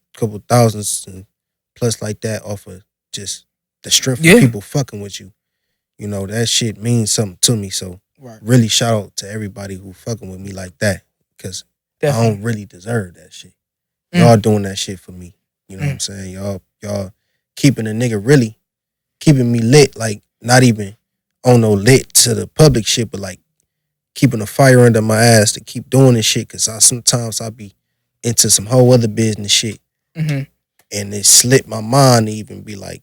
A: thousands and plus like that off of just the strength of people fucking with you. You know, that shit means something to me. So really shout out to everybody who fucking with me like that. Because I don't really deserve that shit. Y'all doing that shit for me. You know what I'm saying? Y'all keeping a nigga really keeping me lit, like not even on no lit to the public shit, but like keeping a fire under my ass to keep doing this shit. Cause sometimes I be into some whole other business shit. And it slipped my mind to even be like,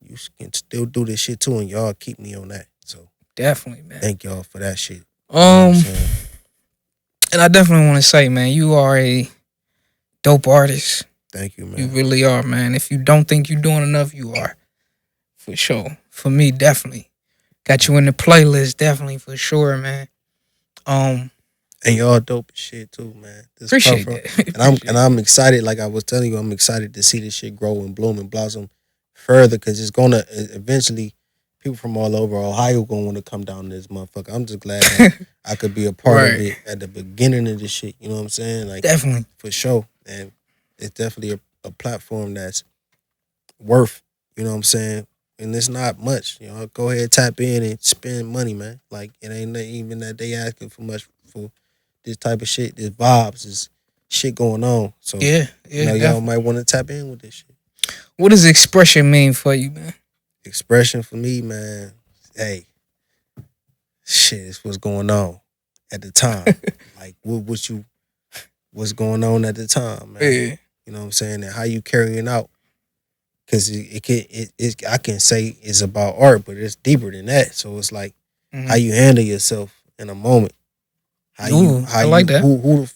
A: you can still do this shit too, and y'all keep me on that. So
E: definitely, man.
A: Thank y'all for that shit. You know
E: and I definitely want to say, man, you are a dope artist.
A: Thank you, man.
E: You really are, man. If you don't think you're doing enough, you are. For sure. For me, definitely. Got you in the playlist, definitely, for sure, man.
A: And y'all dope as shit too, man. This
E: Appreciate that.
A: And I'm excited, like I was telling you, I'm excited to see this shit grow and bloom and blossom further, because it's gonna eventually, people from all over Ohio gonna want to come down to this motherfucker. I'm just glad that I could be a part of it at the beginning of this shit. You know what I'm saying? Like,
E: definitely.
A: For sure. And it's definitely a platform that's worth, you know what I'm saying? And it's not much. You know, go ahead, tap in and spend money, man. Like, it ain't even that they asking for much for this type of shit. This vibes, this shit going on. So
E: you know,
A: y'all might want to tap in with this shit.
E: What does Xpression mean for you, man?
A: Xpression for me, man, hey, shit, it's what's going on at the time. Like, what's going on at the time, man?
E: Yeah.
A: You know what I'm saying? And how you carrying out. Because I can say it's about art, but it's deeper than that. So it's like how you handle yourself in a moment.
E: I like that.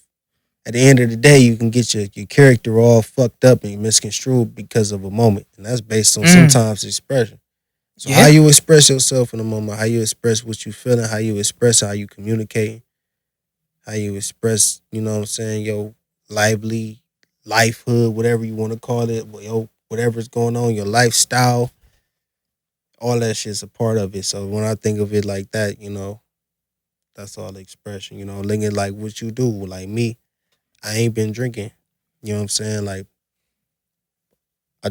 A: At the end of the day, you can get your character all fucked up and misconstrued because of a moment, and that's based on sometimes expression. So how you express yourself in a moment, how you express what you feeling, how you express how you communicate, how you express, you know what I'm saying, your lively lifehood, whatever you want to call it, whatever's going on, your lifestyle, all that shit's a part of it. So when I think of it like that, you know, that's all the expression, you know, looking at like what you do. Like me, I ain't been drinking, you know what I'm saying? Like, I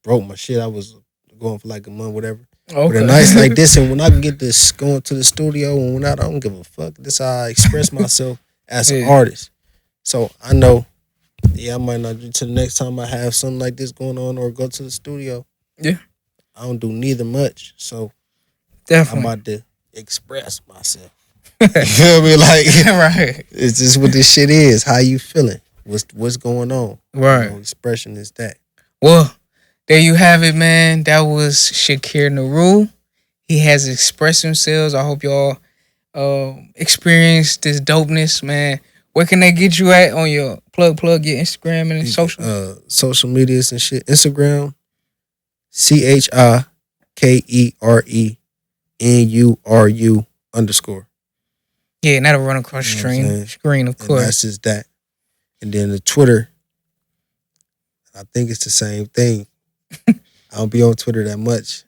A: broke my shit. I was going for like a month, whatever.
E: Okay.
A: But a nights like this, and when I can get this going to the studio, and when I don't give a fuck, this how I express myself as an artist. So I know, I might not do till the next time I have something like this going on or go to the studio.
E: Yeah.
A: I don't do neither much. So
E: Definitely.
A: I'm about to express myself. You feel me? Like,
E: right.
A: it's just what this shit is. How you feeling? What's going on?
E: Right.
A: You know, expression is that.
E: Well, there you have it, man. That was Chikere Nuru. He has expressed himself. I hope y'all experience this dopeness, man. Where can they get you at on your plug your Instagram and social?
A: Social medias and shit. Instagram, CHIKERENURU_.
E: Yeah, and that'll run across the screen, of course.
A: And that's just that. And then the Twitter, I think it's the same thing. I don't be on Twitter that much.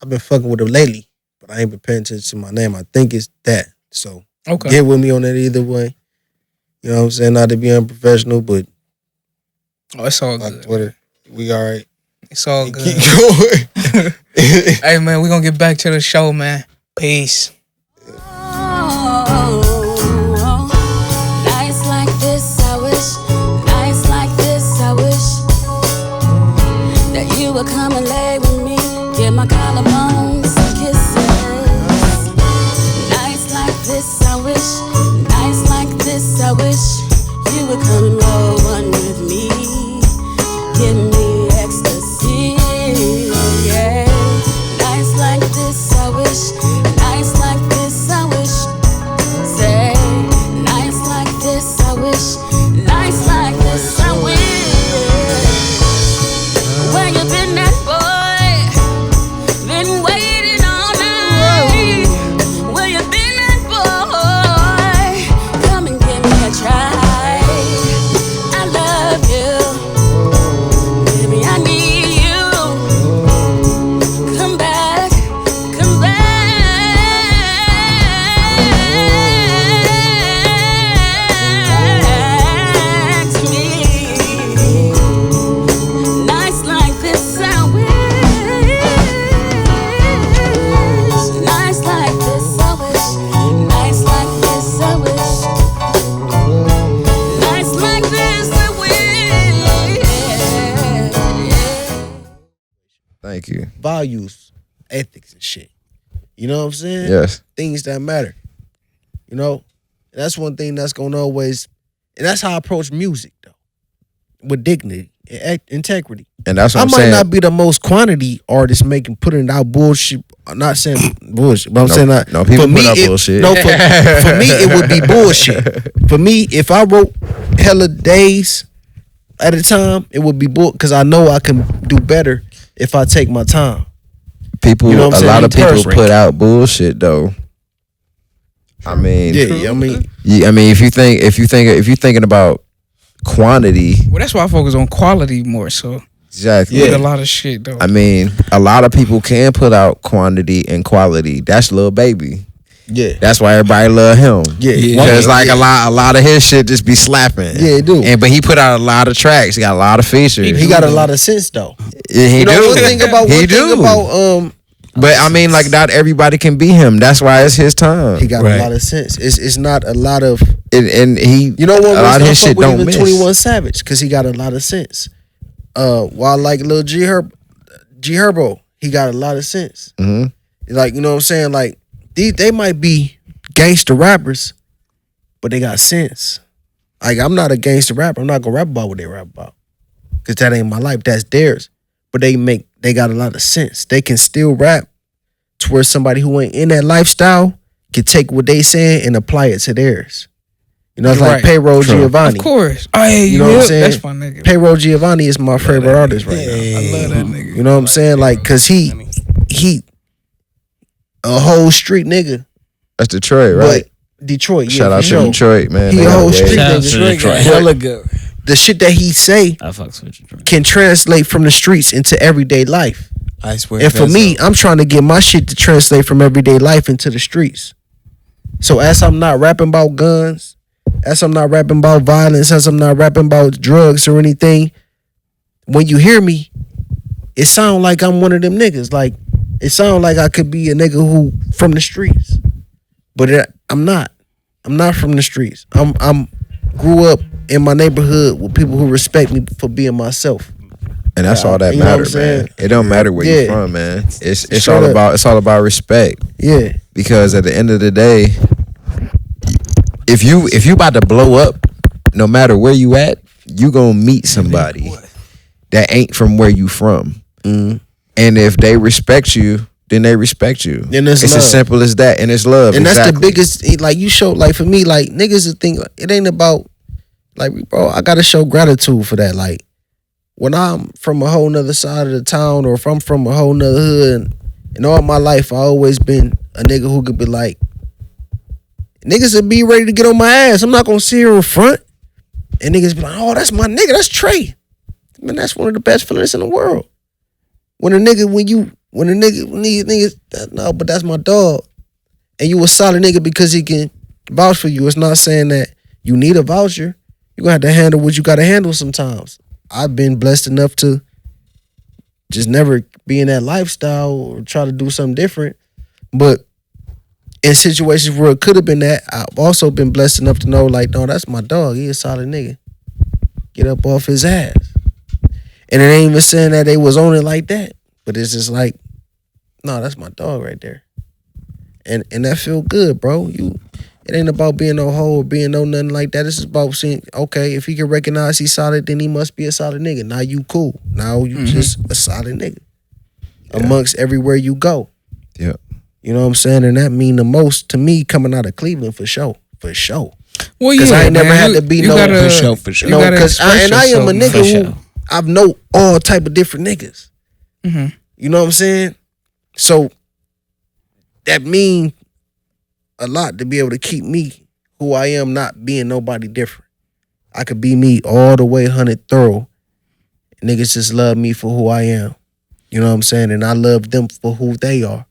A: I've been fucking with it lately, but I ain't been paying attention to my name. I think it's that. So get with me on that either way. You know what I'm saying? Not to be unprofessional, but
E: it's all good.
A: Twitter, we all right.
E: It's all good.
A: Keep going.
E: Hey, man, we're going to get back to the show, man. Peace.
I: Come and lay with me, get my collarbones some kisses. Nights like this, I wish. Nights like this, I wish you would come and roll one with me. Give me ecstasy, yeah. Nights like this, I wish. Nights like this, I wish. Say, nights like this, I wish. Nights like this, I wish. Where you been at, boy? Been waiting all night. Where you been at, boy? Come and give me a try. I love you. Baby, I need you. Come back, come back to me. Nights like this, I wish. Nights like this, I wish. Nights like this, I wish. Nights like this, I wish.
F: Thank you.
A: Values, ethics, and shit. You know what I'm saying?
F: Yes.
A: Things that matter. You know? And that's one thing that's going to always, and that's how I approach music, though. With dignity and integrity.
F: And that's what I'm
A: might
F: saying.
A: not be the most quantity artist putting out bullshit. I'm not saying bullshit, but I'm saying that.
F: No, people
A: for
F: put
A: me,
F: out bullshit.
A: No, for me, it would be bullshit. For me, if I wrote hella days at a time, it would be bull, because I know I can do better if I take my time.
F: People,
A: You know what I'm
F: a lot
A: saying?
F: of people
A: Encouragement.
F: put out bullshit though. I mean,
A: Yeah, I mean,
F: if you thinking about quantity,
E: Well, that's why I focus on quality more so.
F: exactly.
E: With a lot of shit, though.
F: I mean, a lot of people can put out quantity and quality. That's Lil Baby.
A: yeah.
F: That's why everybody love him.
A: Yeah.
F: Because like
A: Yeah.
F: a lot of his shit just be slapping.
A: Yeah, it do.
F: But he put out a lot of tracks. He got a lot of features.
A: He got a lot of sense, though.
F: He
A: You know,
F: do.
A: one thing about
F: But I mean, like, not everybody can be him. That's why it's his time.
A: he got a lot of sense. It's not a lot of,
F: And he,
A: you know what?
F: a lot of his shit don't
A: even
F: miss.
A: 21 Savage, because he got a lot of sense. While like Lil G Herbo, he got a lot of sense.
F: Mhm.
A: Like, you know what I'm saying? Like, they might be gangster rappers, but they got sense. Like, I'm not a gangster rapper. I'm not gonna rap about what they rap about, because that ain't my life. That's theirs. But they got a lot of sense. They can still rap to where somebody who ain't in that lifestyle can take what they saying and apply it to theirs. You know, it's like
E: Right.
A: Payroll Giovanni.
E: Of course. Oh, hey,
A: You know what I'm saying?
E: That's my nigga.
A: Payroll Giovanni is my favorite artist right now.
E: I love that nigga.
A: You know what I'm saying? Like, cause he a whole street nigga.
F: That's Detroit, right?
A: But Detroit, yeah.
F: Shout out
A: for sure.
F: to Detroit, man.
A: He
F: They
A: a
F: got
A: whole
F: waves.
A: street
D: Shout out
A: nigga.
D: to Detroit.
G: Hella good.
A: The shit that he say
D: I fucks with Detroit.
A: can translate from the streets into everyday life.
G: I swear.
A: And for me, I'm trying to get my shit to translate from everyday life into the streets. So as I'm not rapping about guns, as I'm not rapping about violence, as I'm not rapping about drugs or anything, when you hear me, it sound like I'm one of them niggas. Like, it sound like I could be a nigga who from the streets. But I'm not. I'm not from the streets. I'm grew up in my neighborhood with people who respect me for being myself.
F: And that's all that
A: You know what I'm
F: matters, man.
A: saying?
F: It don't matter where
A: Yeah.
F: you're from, man. It's
A: Straight
F: all
A: up.
F: about respect.
A: Yeah.
F: Because at the end of the day, if you about to blow up, no matter where you at, you gonna meet somebody that ain't from where you from.
A: Mm-hmm.
F: And if they respect you, then they respect you.
A: Then it's love.
F: as simple as that, and it's love.
A: And that's the
F: exactly.
A: biggest, like, you show, like, for me, like, niggas would think, it ain't about, like, bro, I gotta show gratitude for that. Like, when I'm from a whole nother side of the town, or if I'm from a whole nother hood, and all my life I always been a nigga who could be like, niggas would be ready to get on my ass. I'm not gonna sit here in front and niggas be like, oh, that's my nigga, that's Trey. Man, that's one of the best feelings in the world. When these niggas, no, but that's my dog. And you a solid nigga because he can vouch for you. It's not saying that you need a voucher. You gonna have to handle what you gotta handle sometimes. I've been blessed enough to just never be in that lifestyle or try to do something different. But in situations where it could have been that, I've also been blessed enough to know, like, no, that's my dog. He a solid nigga. Get up off his ass. And it ain't even saying that they was on it like that. But it's just like, no, that's my dog right there. And that feel good, bro. It ain't about being no hoe or being no nothing like that. It's just about seeing, okay, if he can recognize he's solid, then he must be a solid nigga. Now you cool. Now you just a solid nigga. Amongst everywhere you go.
F: Yeah.
A: You know what I'm saying? And that mean the most to me coming out of Cleveland for sure. For sure.
E: Well,
A: Because
E: yeah,
A: I ain't never
E: man.
A: had to be
E: You
A: no
E: gotta-
G: For sure.
E: you
A: No,
E: gotta
A: because I
E: express
A: am a
E: yourself,
A: nigga
E: man.
A: who I've know all type of different niggas. You know what I'm saying? So that mean a lot to be able to keep me who I am, not being nobody different. I could be me all the way 100 thorough. Niggas just love me for who I am. You know what I'm saying? And I love them for who they are.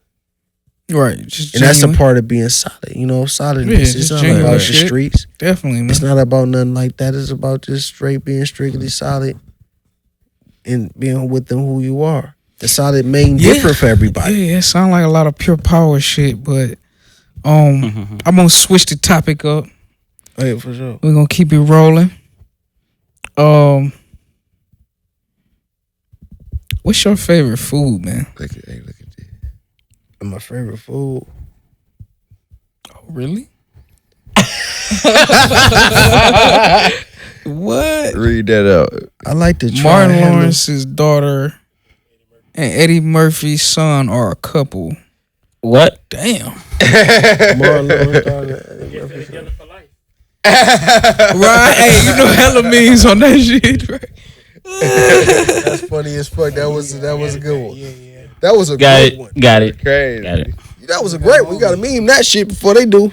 E: Right. Just
A: And that's a
E: genuine.
A: part of being solid. You know, solidness.
E: Yeah,
A: It's
E: just
A: not
E: genuine
A: about the
E: shit.
A: streets.
E: Definitely, man.
A: It's not about nothing like that. It's about just straight being strictly solid and being with them who you are. The solid main different for everybody.
E: Yeah, it sound like a lot of pure power shit, but I'm gonna switch the topic up.
A: Oh, yeah, for sure.
E: We're gonna keep it rolling. What's your favorite food, man?
F: Look at this.
A: And my favorite food.
E: Oh, really? What?
F: Read that out.
A: I like to try
E: Martin
A: to handle-
E: Lawrence's daughter and Eddie Murphy's son are a couple.
D: What?
E: Damn.
A: Martin Lawrence daughter.
E: Right? Hey, you know hella memes on that shit, right?
A: That's funny as fuck. That was a good one. That was a
D: Got
A: great
D: it.
A: one.
D: Got it.
F: Crazy.
D: Got it.
A: That was a great one. We gotta meme that shit before they do.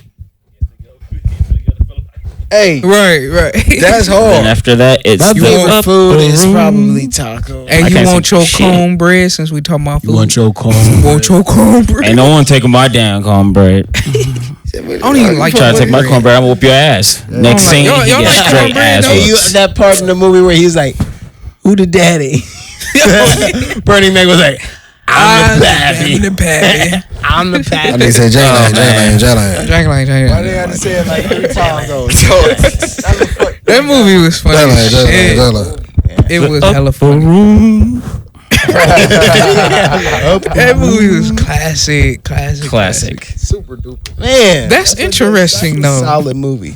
A: Hey,
E: Right.
A: that's
D: And
A: hard.
D: after that, it's
G: My favorite
D: up
G: food
D: the
G: is
D: room.
G: probably taco.
E: Hey,
D: I
E: you
D: can't
E: want
D: say
E: your
D: shit.
E: cornbread since we talking about food?
G: You want your corn?
E: Want your cornbread?
D: Ain't no one taking my damn cornbread.
E: I don't even like
D: Try to take my cornbread, I'm gonna whoop your ass. Next
E: like,
D: scene,
E: y'all
D: he
E: like
D: gets straight
E: cornbread,
D: ass
E: though?
G: Hey,
D: whoops.
G: that part in the movie where he's like, "Who the daddy?" Bernie Mac was like, "I'm the pappy.
E: The pappy.
G: I'm the
A: I
G: pappy."
A: need to say J-Line.
E: Why
G: They had to say it like 3 times though.
E: That movie was funny. as shit. It was hella funny. That movie was classic.
A: Super duper.
G: Man,
E: That's interesting though.
G: solid movie.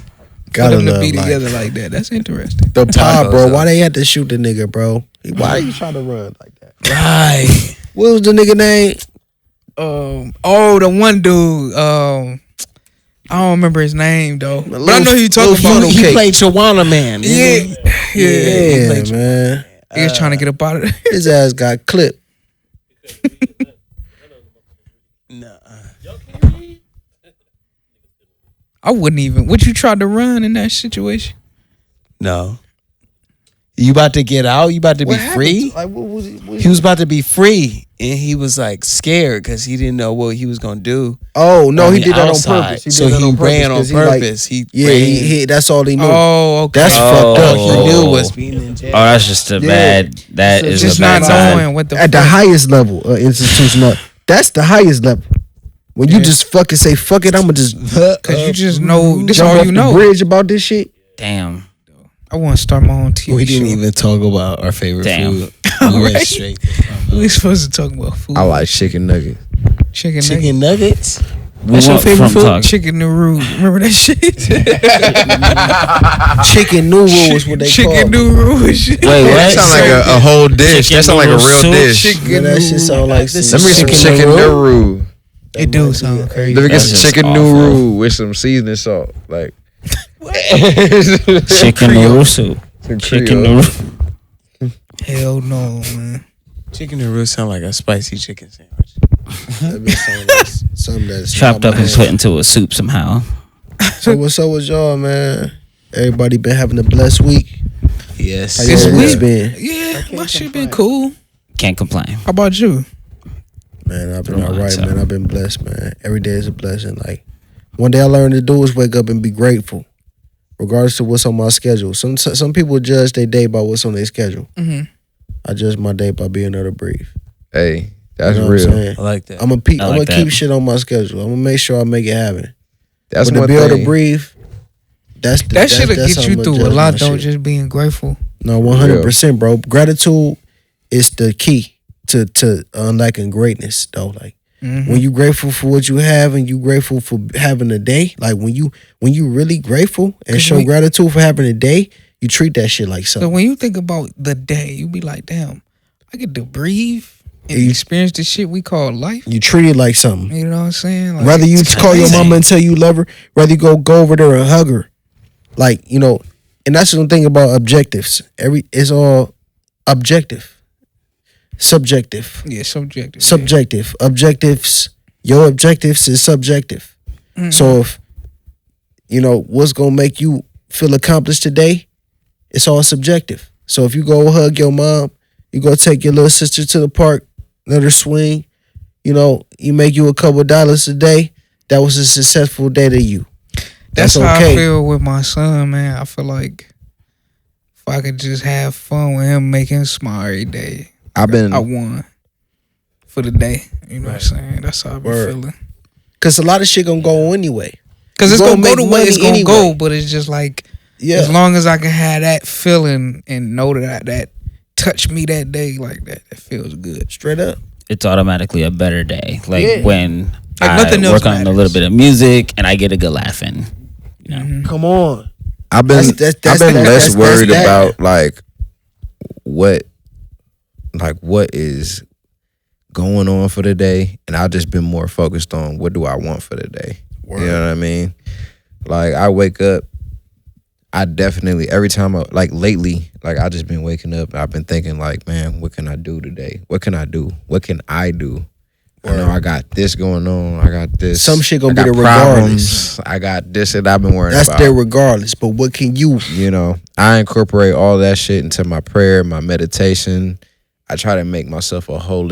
E: For
A: Gotta
E: them to
A: love
E: be
A: life.
E: together like that. That's interesting.
A: The pop, bro. Why they had to shoot the nigga, bro? Why you trying to run like that?
G: Right.
A: What was the nigga name?
E: The one dude. I don't remember his name though, but I know who you talking
A: funnel
E: about.
G: He
A: cake.
G: played Chihuahua Man.
E: Yeah,
A: Yeah, man.
E: He was trying to get up out of there.
A: His ass got clipped.
E: I wouldn't even. Would you try to run in that situation?
G: No. You about to get out? You about to be free?
A: Like, what was he?
G: He was about to be free, and he was like scared because he didn't know what he was gonna do.
A: Oh no,
G: on
A: he
G: the
A: did that on
G: outside.
A: purpose.
G: So he ran on
A: 'cause he, like,
G: purpose. He
A: yeah,
G: ran.
A: he that's all he knew.
E: Oh, okay.
A: That's fucked up.
G: All he knew was being in jail.
D: Oh, that's just a bad. That
A: So
D: is
E: Just
D: a bad
E: not
D: time.
E: knowing what the
A: At the
E: fuck.
A: highest level, institutional. That's the highest level. When you just fucking say fuck it, I'ma just
E: Because you just know this
A: jump
E: all
A: off
E: you
A: the
E: know.
A: bridge about this shit.
D: Damn.
E: I want to start my own TV
G: We didn't
E: show.
G: even talk about our favorite
D: Damn.
G: food. We went straight.
E: We supposed to talk about food.
F: I like chicken nuggets.
E: chicken.
G: Chicken nuggets.
E: What's your
D: went
E: favorite
D: from
E: food?
D: talk-
E: Chicken Nuru. Remember that shit?
A: Chicken Nuru is what they
E: Chicken
A: call it.
E: Nuru and shit.
D: Wait,
F: That
D: what?
F: sound like a whole dish.
D: Chicken
F: That sound like a
D: noodle
F: real
D: soup?
F: dish.
A: Man, that shit sound like
G: This
A: some
F: Let me get some
G: Chicken
F: chicken
G: Nuru?
F: Nuru.
E: It do sound crazy.
F: Let me get
D: That's
F: some
D: just
F: chicken
D: awful.
F: Nuru with some seasoning salt. Like
D: Chicken noodle soup.
F: Some
D: Chicken
F: Creole.
D: noodle.
E: Hell no, man.
G: Chicken Nuru sound like a spicy chicken sandwich.
A: That be sound like something that's
D: Chopped
A: not
D: up and
A: my
D: put into a soup somehow.
A: So what's up with y'all, man? Everybody been having a blessed week.
G: Yes.
A: How
E: This
A: your week's
E: week?
A: been?
E: Yeah, my shit been cool.
D: Can't complain.
E: How about you?
A: Man, I've been
D: Don't
A: all
D: mind,
A: right,
D: so.
A: man. I've been blessed, man. Every day is a blessing. Like one day I learned to do is wake up and be grateful, regardless of what's on my schedule. Some people judge their day by what's on their schedule.
E: Mhm.
A: I judge my day by being able to breathe.
F: Hey, that's
A: You know what I'm
F: real.
A: saying?
G: I like that.
A: I'm
D: I like
A: gonna
D: that.
A: keep shit on my schedule. I'm gonna make sure I make it happen.
F: That's
A: But to
F: one
A: be able to
F: thing.
A: breathe,
E: That shit'll
A: that's
E: get
A: how
E: you
A: I'ma
E: through a
A: judge
E: lot
A: my
E: though,
A: shit.
E: just being grateful.
A: No, 100%, bro. Gratitude is the key to unlocking greatness, though. Like when you grateful for what you have and you grateful for having a day, like when you really grateful and
E: 'Cause
A: show
E: we-
A: gratitude for having a day, you treat that shit like
E: So
A: something.
E: when you think about the day, you be like, damn, I get to breathe and
A: You-
E: experience the shit we call life.
A: You treat it like something.
E: You know what I'm saying? Like,
A: Rather you
E: it's
A: call your
E: amazing.
A: mama and tell you love her, rather you go over there and hug her. Like, you know, and that's the thing about objectives. It's all objective. Subjective.
E: Yeah, subjective.
A: Subjective. Objectives. Your objectives is subjective. So if you know what's gonna make you feel accomplished today, it's all subjective. So if you go hug your mom, you go take your little sister to the park, let her swing, you know, you make you a couple dollars a day, that was a successful day to you.
E: That's
A: That's
E: how
A: okay.
E: I feel with my son, man. I feel like if I could just have fun with him, make him smile every day,
F: I've been
E: I won for the day. You know what I'm saying? That's how I be
A: Word.
E: feeling.
A: Cause a lot of shit gonna go on anyway.
E: Because it's
A: You
E: gonna
A: gonna
E: go
A: make
E: the way it's
A: money
E: gonna
A: anyway.
E: go, but it's just like
A: Yeah.
E: as long as I can have that feeling and know that touched me that day, like that feels good.
A: Straight up.
D: It's automatically a better day. Like
A: Yeah.
D: when
E: Like
D: I
E: nothing else
D: work on a
E: matters.
D: little bit of music and I get a good laugh in. You know?
A: Come on.
F: I've been
A: That's-
F: I've been less
A: that's
F: worried
A: that.
F: about like what is going on for the day, and I've just been more focused on what do I want for the day. You know what I mean? Like I wake up, I definitely every time like lately, like I just been waking up. I've been thinking like, man, what can I do today? What can I do? What can I do? I know I got this going on. I got this.
A: Some shit gonna
F: I
A: be
F: got
A: there regardless.
F: problems. I got this that I've been worrying
A: That's
F: about.
A: there regardless. But what can you
F: You know, I incorporate all that shit into my prayer, my meditation. I try to make myself a whole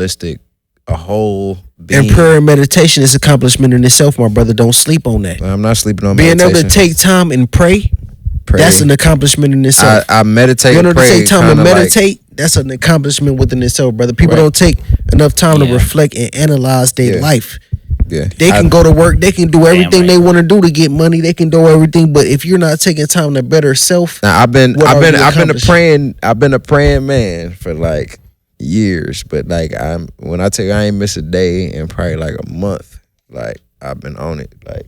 F: being.
A: and prayer and meditation is accomplishment in itself, my brother. Don't sleep on that.
F: I'm not sleeping on
A: Being
F: meditation.
A: able to take time and pray, that's an accomplishment in itself.
F: I meditate
A: Being
F: and
A: able to
F: pray
A: take time to
F: kinda like-
A: meditate, that's an accomplishment within itself, brother. People
F: Right.
A: don't take enough time to
D: Yeah.
A: reflect and analyze their
F: Yeah.
A: life.
F: yeah.
A: They can go to work, they can do everything
D: right.
A: they want to do to get money, they can do everything, but if you're not taking time to better self,
F: Now I've been
A: What are you
F: a
A: accomplishing?
F: praying man for like years, but like when I tell you I ain't miss a day in probably like a month. Like I've been on it. Like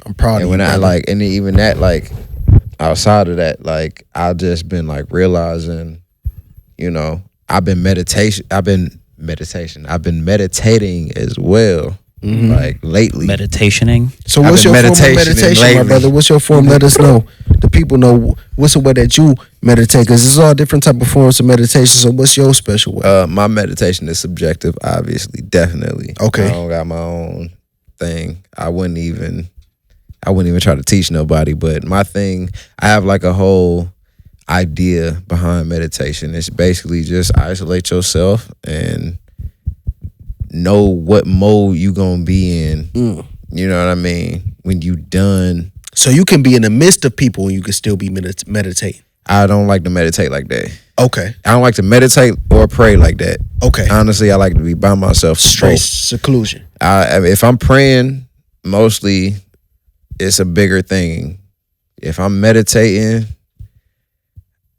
A: I'm proud
F: and
A: of
F: when
A: you.
F: I
A: brother.
F: like and even that like outside of that, like I just been like realizing, you know, I've been meditating as well. like lately.
D: Meditationing.
A: So
F: I've
A: what's your
F: been
A: form of
F: meditationing
A: meditation, my
F: lately.
A: brother? What's your form? Let us know. The people know what's the way that you meditate, because it's all different type of forms of meditation. So what's your special way?
F: My meditation is subjective, obviously, definitely.
A: Okay.
F: I don't got my own thing. I wouldn't even try to teach nobody. But my thing, I have like a whole idea behind meditation. It's basically just isolate yourself and know what mode you gonna be in. You know what I mean? When you done.
A: So you can be in the midst of people and you can still be meditating.
F: I don't like to meditate like that.
A: Okay.
F: I don't like to meditate or pray like that.
A: Okay.
F: Honestly, I like to be by myself.
A: Straight
F: both.
A: seclusion.
F: If I'm praying, mostly it's a bigger thing. If I'm meditating,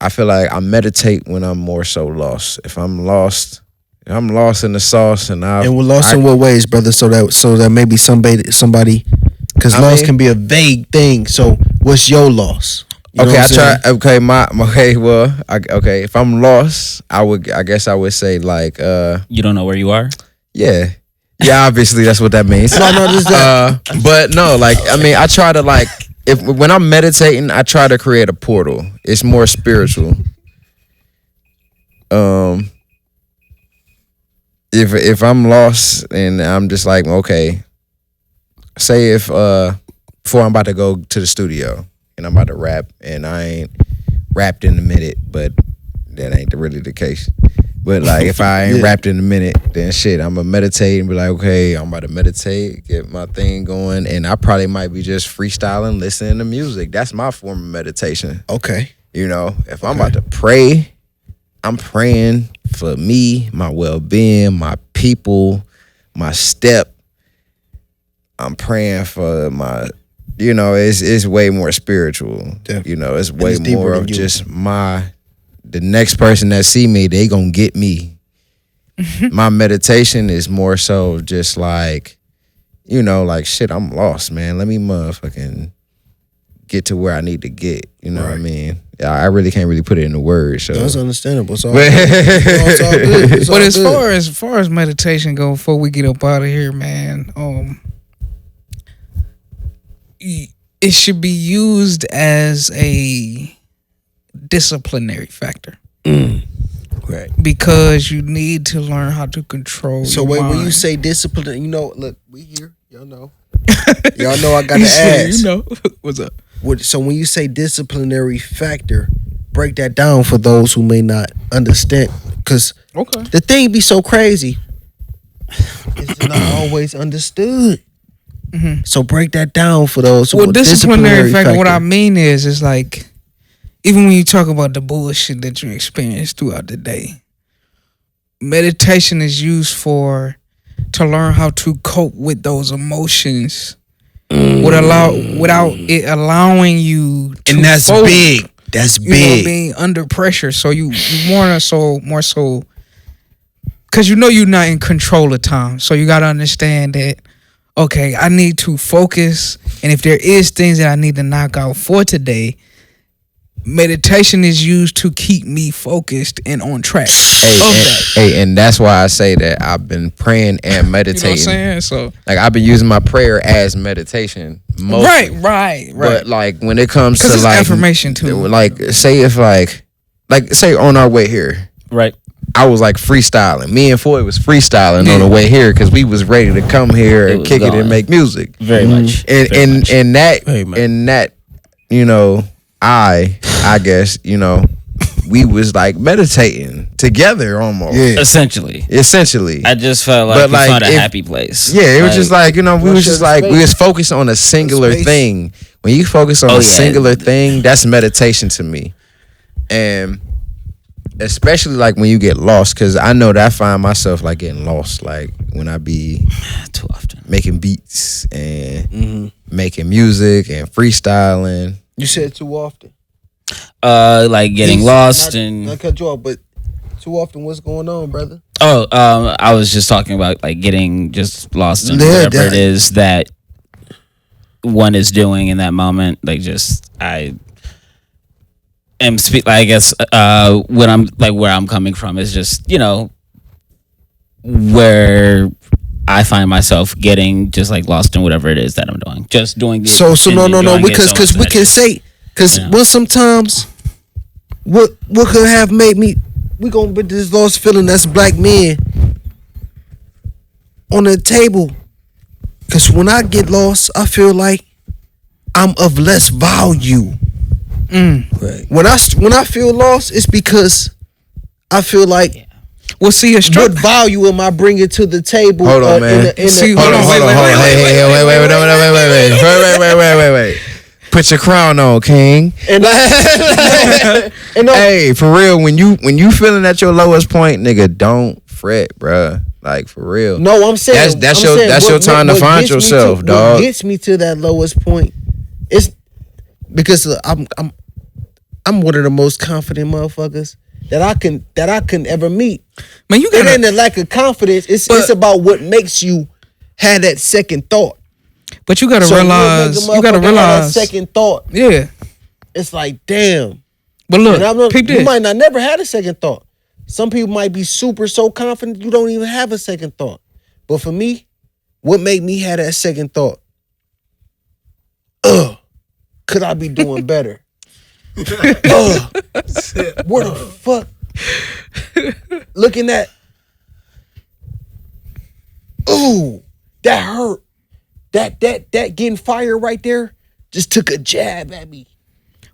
F: I feel like I meditate when I'm more so lost. If I'm lost in the sauce, and
A: we're lost in what ways, brother? So that maybe somebody, because loss can be a vague thing. So what's your loss? You
F: okay, I try. Okay, if I'm lost, I guess I would say like,
D: You don't know where you are?
F: yeah, obviously that's what that means. But no, like I mean, I try to like when I'm meditating, I try to create a portal. It's more spiritual. If I'm lost and I'm just like, okay, say if before I'm about to go to the studio and I'm about to rap and I ain't rapped in a minute, but that ain't really the case. But like if I ain't rapped in a minute, then shit, I'm gonna meditate and be like, okay, I'm about to meditate, get my thing going, and I probably might be just freestyling, listening to music. That's my form of meditation.
A: Okay.
F: You know, if I'm about to pray, I'm praying for me, my well-being, my people, my step. I'm praying for my, you know, it's way more spiritual.
A: Definitely.
F: You know, it's way
A: it's
F: more of
A: you.
F: just the next person that see me, they gonna get me. My meditation is more so just like, you know, like shit, I'm lost, man. Let me motherfucking get to where I need to get. You know what I mean? I really can't really put it into words. So
A: That's understandable. It's all good. It's all good. It's all
E: But
A: good.
E: as far as meditation go, before we get up out of here, man, it should be used as a disciplinary factor.
A: Right.
E: Because you need to learn how to control.
A: So
E: your
A: wait, when you
E: mind.
A: say discipline, you know, look, we here. Y'all know. Y'all know I got to ask.
E: You know what's up?
A: So when you say disciplinary factor, break that down for those who may not understand. Because the thing be so crazy, it's not always understood. So break that down for those who
E: Well, disciplinary factor, what I mean is like, even when you talk about the bullshit that you experience throughout the day, meditation is used to learn how to cope with those emotions without it allowing you to
A: And that's
E: fold,
A: big. That's
E: you know,
A: big.
E: being under pressure. So you more so because you know you're not in control of time. So you got to understand that, okay, I need to focus, and if there is things that I need to knock out for today, meditation is used to keep me focused and on track.
F: And that's why I say that I've been praying and meditating.
E: You know what I'm saying? So
F: like I've been using my prayer as meditation. Mostly.
E: Right.
F: But like when it comes to
E: it's
F: like
E: affirmation too.
F: Like say if like say on our way here,
D: Right.
F: I was like freestyling. Me and Foy was freestyling on the way here because we was ready to come here and
D: was
F: kick it
D: going.
F: and make music.
D: Very much.
F: And that
G: Very much.
F: and that, you know, I guess, you know, we was like meditating together almost.
A: Yeah.
D: Essentially.
F: Essentially.
D: I just felt like
F: But,
D: we
F: like,
D: found a
F: if-
D: happy place.
F: Yeah, it was just like, you know, we was just
A: share
F: like,
A: the
F: we
A: space.
F: was focused on a singular
A: space.
F: thing. When you focus on
D: Oh,
F: a
D: yeah.
F: singular thing, that's meditation to me. And especially like when you get lost, because I know that I find myself like getting lost, like when I be
D: Too often.
F: making beats and making music and freestyling.
A: You said too often.
D: Like getting lost
A: not,
D: and
A: Not cut you off, but too often. What's going on, brother?
D: I was just talking about like getting just lost in
A: Yeah,
D: whatever
A: that-
D: it is that one is doing in that moment. Like just I guess where I'm coming from is just, you know, where I find myself getting just like lost in whatever it is that I'm doing. Just doing it.
A: So no,
D: enjoying it
A: because
D: so much
A: we
D: that
A: can
D: shit-
A: say, because well, sometimes what could have made me, we gonna put this lost feeling that's black men on the table. Because when I get lost, I feel like I'm of less value.
F: Right.
A: When I feel lost, it's because I feel like,
E: Well, see, a
A: what
E: struggle.
A: value am I bringing to the table?
F: Hold on, man.
E: See,
F: Hold on. Wait. Put your crown on, King.
A: And
F: Hey, for real, when you feeling at your lowest point, nigga, don't fret, bruh. Like, for real.
A: no, I'm saying
F: That's
A: I'm saying
F: your time to find
A: gets me
F: yourself,
A: to,
F: dog.
A: What gets me to that lowest point is because I'm one of the most confident motherfuckers that I can ever meet.
E: Man, you
A: It
E: gotta.
A: ain't a lack of confidence. It's about what makes you have that second thought.
E: But you gotta
A: So what
E: realize.
A: make a
E: You gotta
A: motherfucker have
E: realize.
A: that second thought.
E: Yeah.
A: It's like, damn.
E: But
A: And I'm
E: look,
A: not,
E: peep
A: you
E: this.
A: might not never had a second thought. Some people might be so confident you don't even have a second thought. But for me, what made me have that second thought? Could I be doing better? What the fuck? Looking at, ooh, that hurt. That getting fired right there just took a jab at me.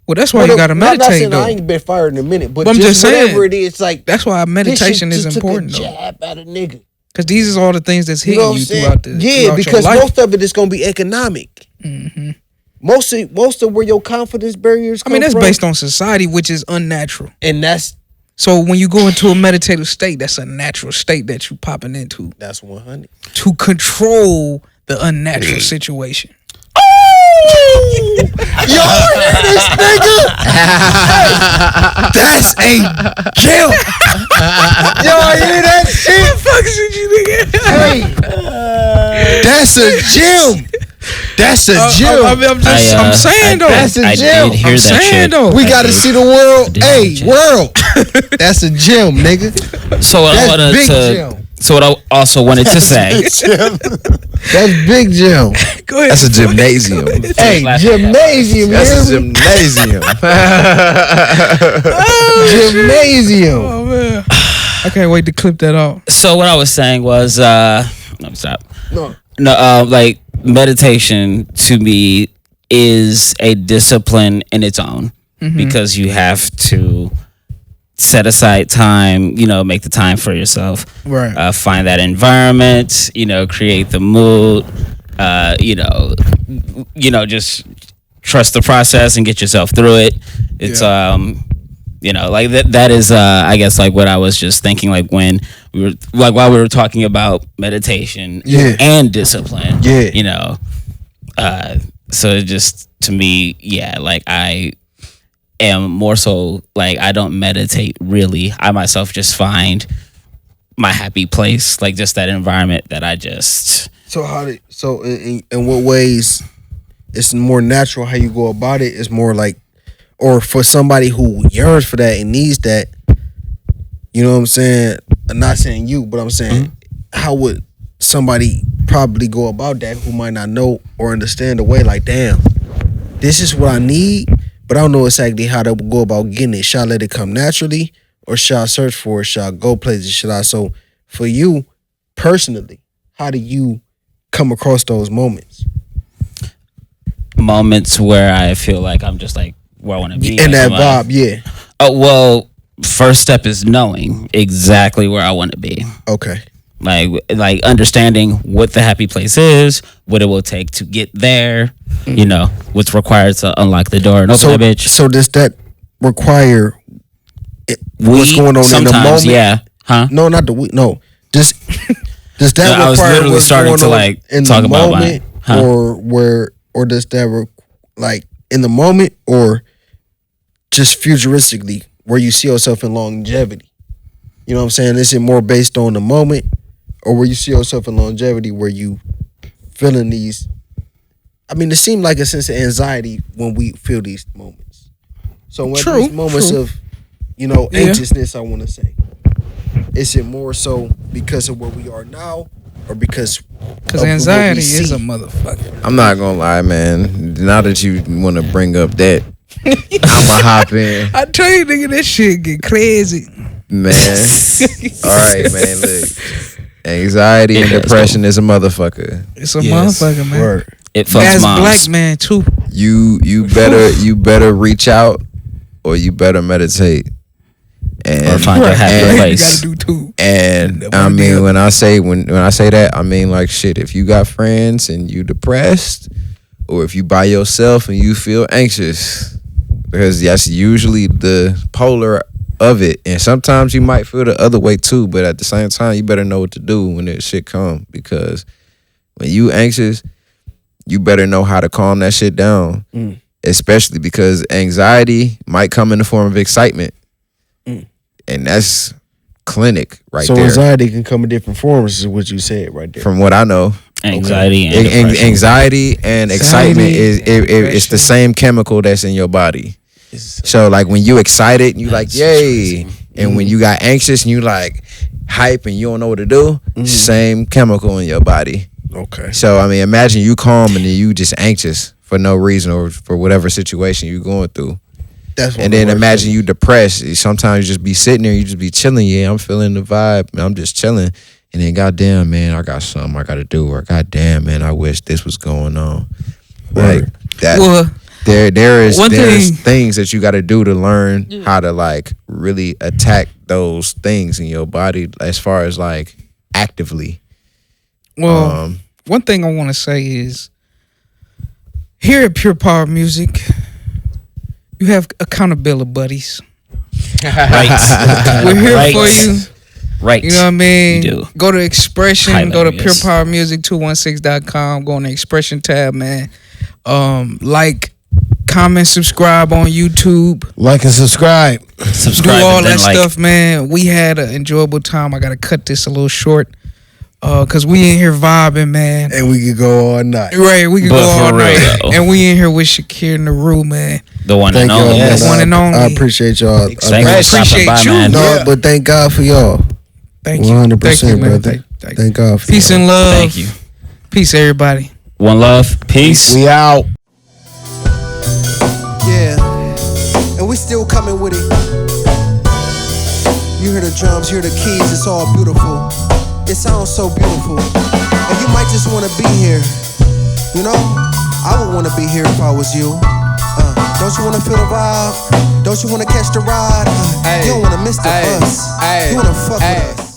E: Well, that's why you gotta
A: I'm not
E: meditate
A: saying
E: though.
A: I ain't been fired in a minute, but
E: I'm
A: just
E: just saying,
A: whatever it is, like
E: That's why meditation
A: this
E: is
A: shit just
E: important
A: took a
E: though.
A: jab at a nigga.
E: Because these is all the things that's
A: You
E: hitting
A: know what
E: you
A: I'm saying?
E: throughout the
A: Yeah,
E: throughout
A: because
E: your life.
A: most of it is gonna be economic.
E: Mm-hmm.
A: Most of where your confidence barriers come
E: I mean, that's
A: from,
E: based on society, which is unnatural.
A: and that's
E: So when you go into a meditative state, that's a natural state that you popping into
A: 100.
E: to control the unnatural situation.
A: Yo, hear this nigga? That's a gem. Yo, hear that shit? Hey, that's a gem. That's a gem.
E: I'm saying though.
A: That's a
D: I
A: gem.
D: did hear
E: I'm
D: that
E: saying
D: shit.
E: though.
A: We
D: I
A: gotta
D: did.
A: see the world.
D: did
A: Hey,
D: hear that shit.
A: world. That's a gem, nigga.
D: So what I
A: That's
D: wanted
A: big
D: to.
A: gem.
D: So what I also wanted to say.
A: That's big gem.
E: Go ahead.
F: That's a gymnasium.
A: Hey, gymnasium.
F: That's a
A: you hear me?
F: gymnasium.
A: Gymnasium.
E: Oh man, I can't wait to clip that off.
D: So what I was saying was, no, stop.
A: No.
D: No, like meditation to me is a discipline in its own because you have to set aside time, make the time for yourself,
E: Right.
D: find that environment, create the mood, just trust the process and get yourself through it. It's, like that is, I guess, like what I was just thinking, like when we were, like while we were talking about meditation and discipline, so it just, to me, like I am more so like I don't meditate really. I myself just find my happy place, like just that environment that I just.
A: So in what ways it's more natural how you go about it? It's more like, or for somebody who yearns for that and needs that, you know what I'm saying? I'm not saying you, but I'm saying how would somebody probably go about that who might not know or understand the way, like, damn, this is what I need, but I don't know exactly how to go about getting it. Should I let it come naturally, or should I search for it? Should I go places? Should I? So for you personally, how do you come across those moments?
D: Moments where I feel like I'm just like where I want to be.
A: And that
D: Like,
A: vibe, yeah.
D: Oh, well, first step is knowing exactly where I want to be.
A: Okay.
D: Like understanding what the happy place is, what it will take to get there, what's required to unlock the door and open that bitch.
A: So does that require what's going on in the
D: Sometimes,
A: moment?
D: yeah. Huh?
A: No, not the week. No. Does that
D: No, I was
A: require
D: literally
A: what's
D: starting
A: going
D: to,
A: on
D: like,
A: in
D: talk
A: the
D: about
A: moment, or does that like in the moment, or just futuristically where you see yourself in longevity? You know what I'm saying? Is it more based on the moment, or where you see yourself in longevity where you feeling these? I mean, it seemed like a sense of anxiety when we feel these moments. So when
E: True,
A: these moments
E: true.
A: of, anxiousness, I want to say, is it more so because of where we are now, or because
E: Because
A: of what we
E: anxiety is
A: see?
E: a motherfucker.
F: I'm not gonna lie, man. Now that you want to bring up that, I'ma hop in,
E: I tell you, nigga, that shit get crazy.
F: man. All right, man. Look, anxiety and depression is a motherfucker.
E: It's a motherfucker, man.
A: Word.
D: It fucks
E: As
D: moms.
E: black man too.
F: You better reach out, or you better meditate. And
D: Or find your happy
E: You
D: place.
E: gotta do too.
F: And I mean, when I say that, I mean like shit. If you got friends and you depressed, or if you by yourself and you feel anxious, because that's usually the polar of it. And sometimes you might feel the other way too. But at the same time, you better know what to do when that shit come, because when you anxious, you better know how to calm that shit down. Especially because anxiety might come in the form of excitement. And that's clinic right
A: So
F: there.
A: anxiety can come in different forms, is what you said right there.
F: From what I know,
D: Anxiety and depression.
F: anxiety and excitement is it's the same chemical that's in your body. So like when you excited, you like yay, and when you got anxious and you like hype and you don't know what to do, same chemical in your body.
A: Okay.
F: So I mean, imagine you calm and then you just anxious for no reason or for whatever situation you're going through.
A: That's
F: And then imagine you depressed. Sometimes you just be sitting there, you just be chilling. Yeah, I'm feeling the vibe. I'm just chilling. And then, goddamn, man, I got something I got to do. Or, goddamn, man, I wish this was going on. Like that.
E: Well,
F: there's
E: thing-
F: things that you got to do to learn how to like really attack those things in your body as far as like actively.
E: Well, one thing I want to say is here at Pure Power Music, you have accountability buddies.
D: Right.
E: We're here
D: Right.
E: for you.
D: Right.
E: You know what I mean?
D: We do.
E: Go to Xpression,
D: Highlight
E: go to
D: them, yes.
E: purepowermusic216.com, go on the Xpression tab, man. Like, comment, subscribe on YouTube.
C: Like and subscribe.
D: Subscribe
E: Do all
D: and then
E: that
D: like.
E: stuff, man. We had an enjoyable time. I gotta cut this a little short. Cause we in here vibing, man.
A: And we could go all night.
E: Right, we could
D: But
E: go all
D: for real,
E: night.
D: though.
E: And we in here with Chikere Nuru, man.
D: The one
A: Thank
D: and
A: y'all,
D: only.
A: man.
E: Yes. One and only.
A: I appreciate y'all.
D: Thanks for stopping
E: Appreciate
D: by,
E: you.
D: man.
A: No, but thank God for y'all.
E: Thank you.
A: 100%,
E: Thank you, man.
A: brother.
E: Thank
A: Thank God for
E: Peace
A: y'all.
E: and love.
D: Thank you.
E: Peace, everybody.
D: One love. Peace.
C: We out.
B: Yeah, and we still coming with it. You hear the drums, hear the keys, it's all beautiful. It sounds so beautiful. And you might just wanna be here. You know, I would wanna be here if I was you. Don't you wanna feel the vibe? Don't you wanna catch the ride? You don't wanna miss the bus. You wanna fuck with us.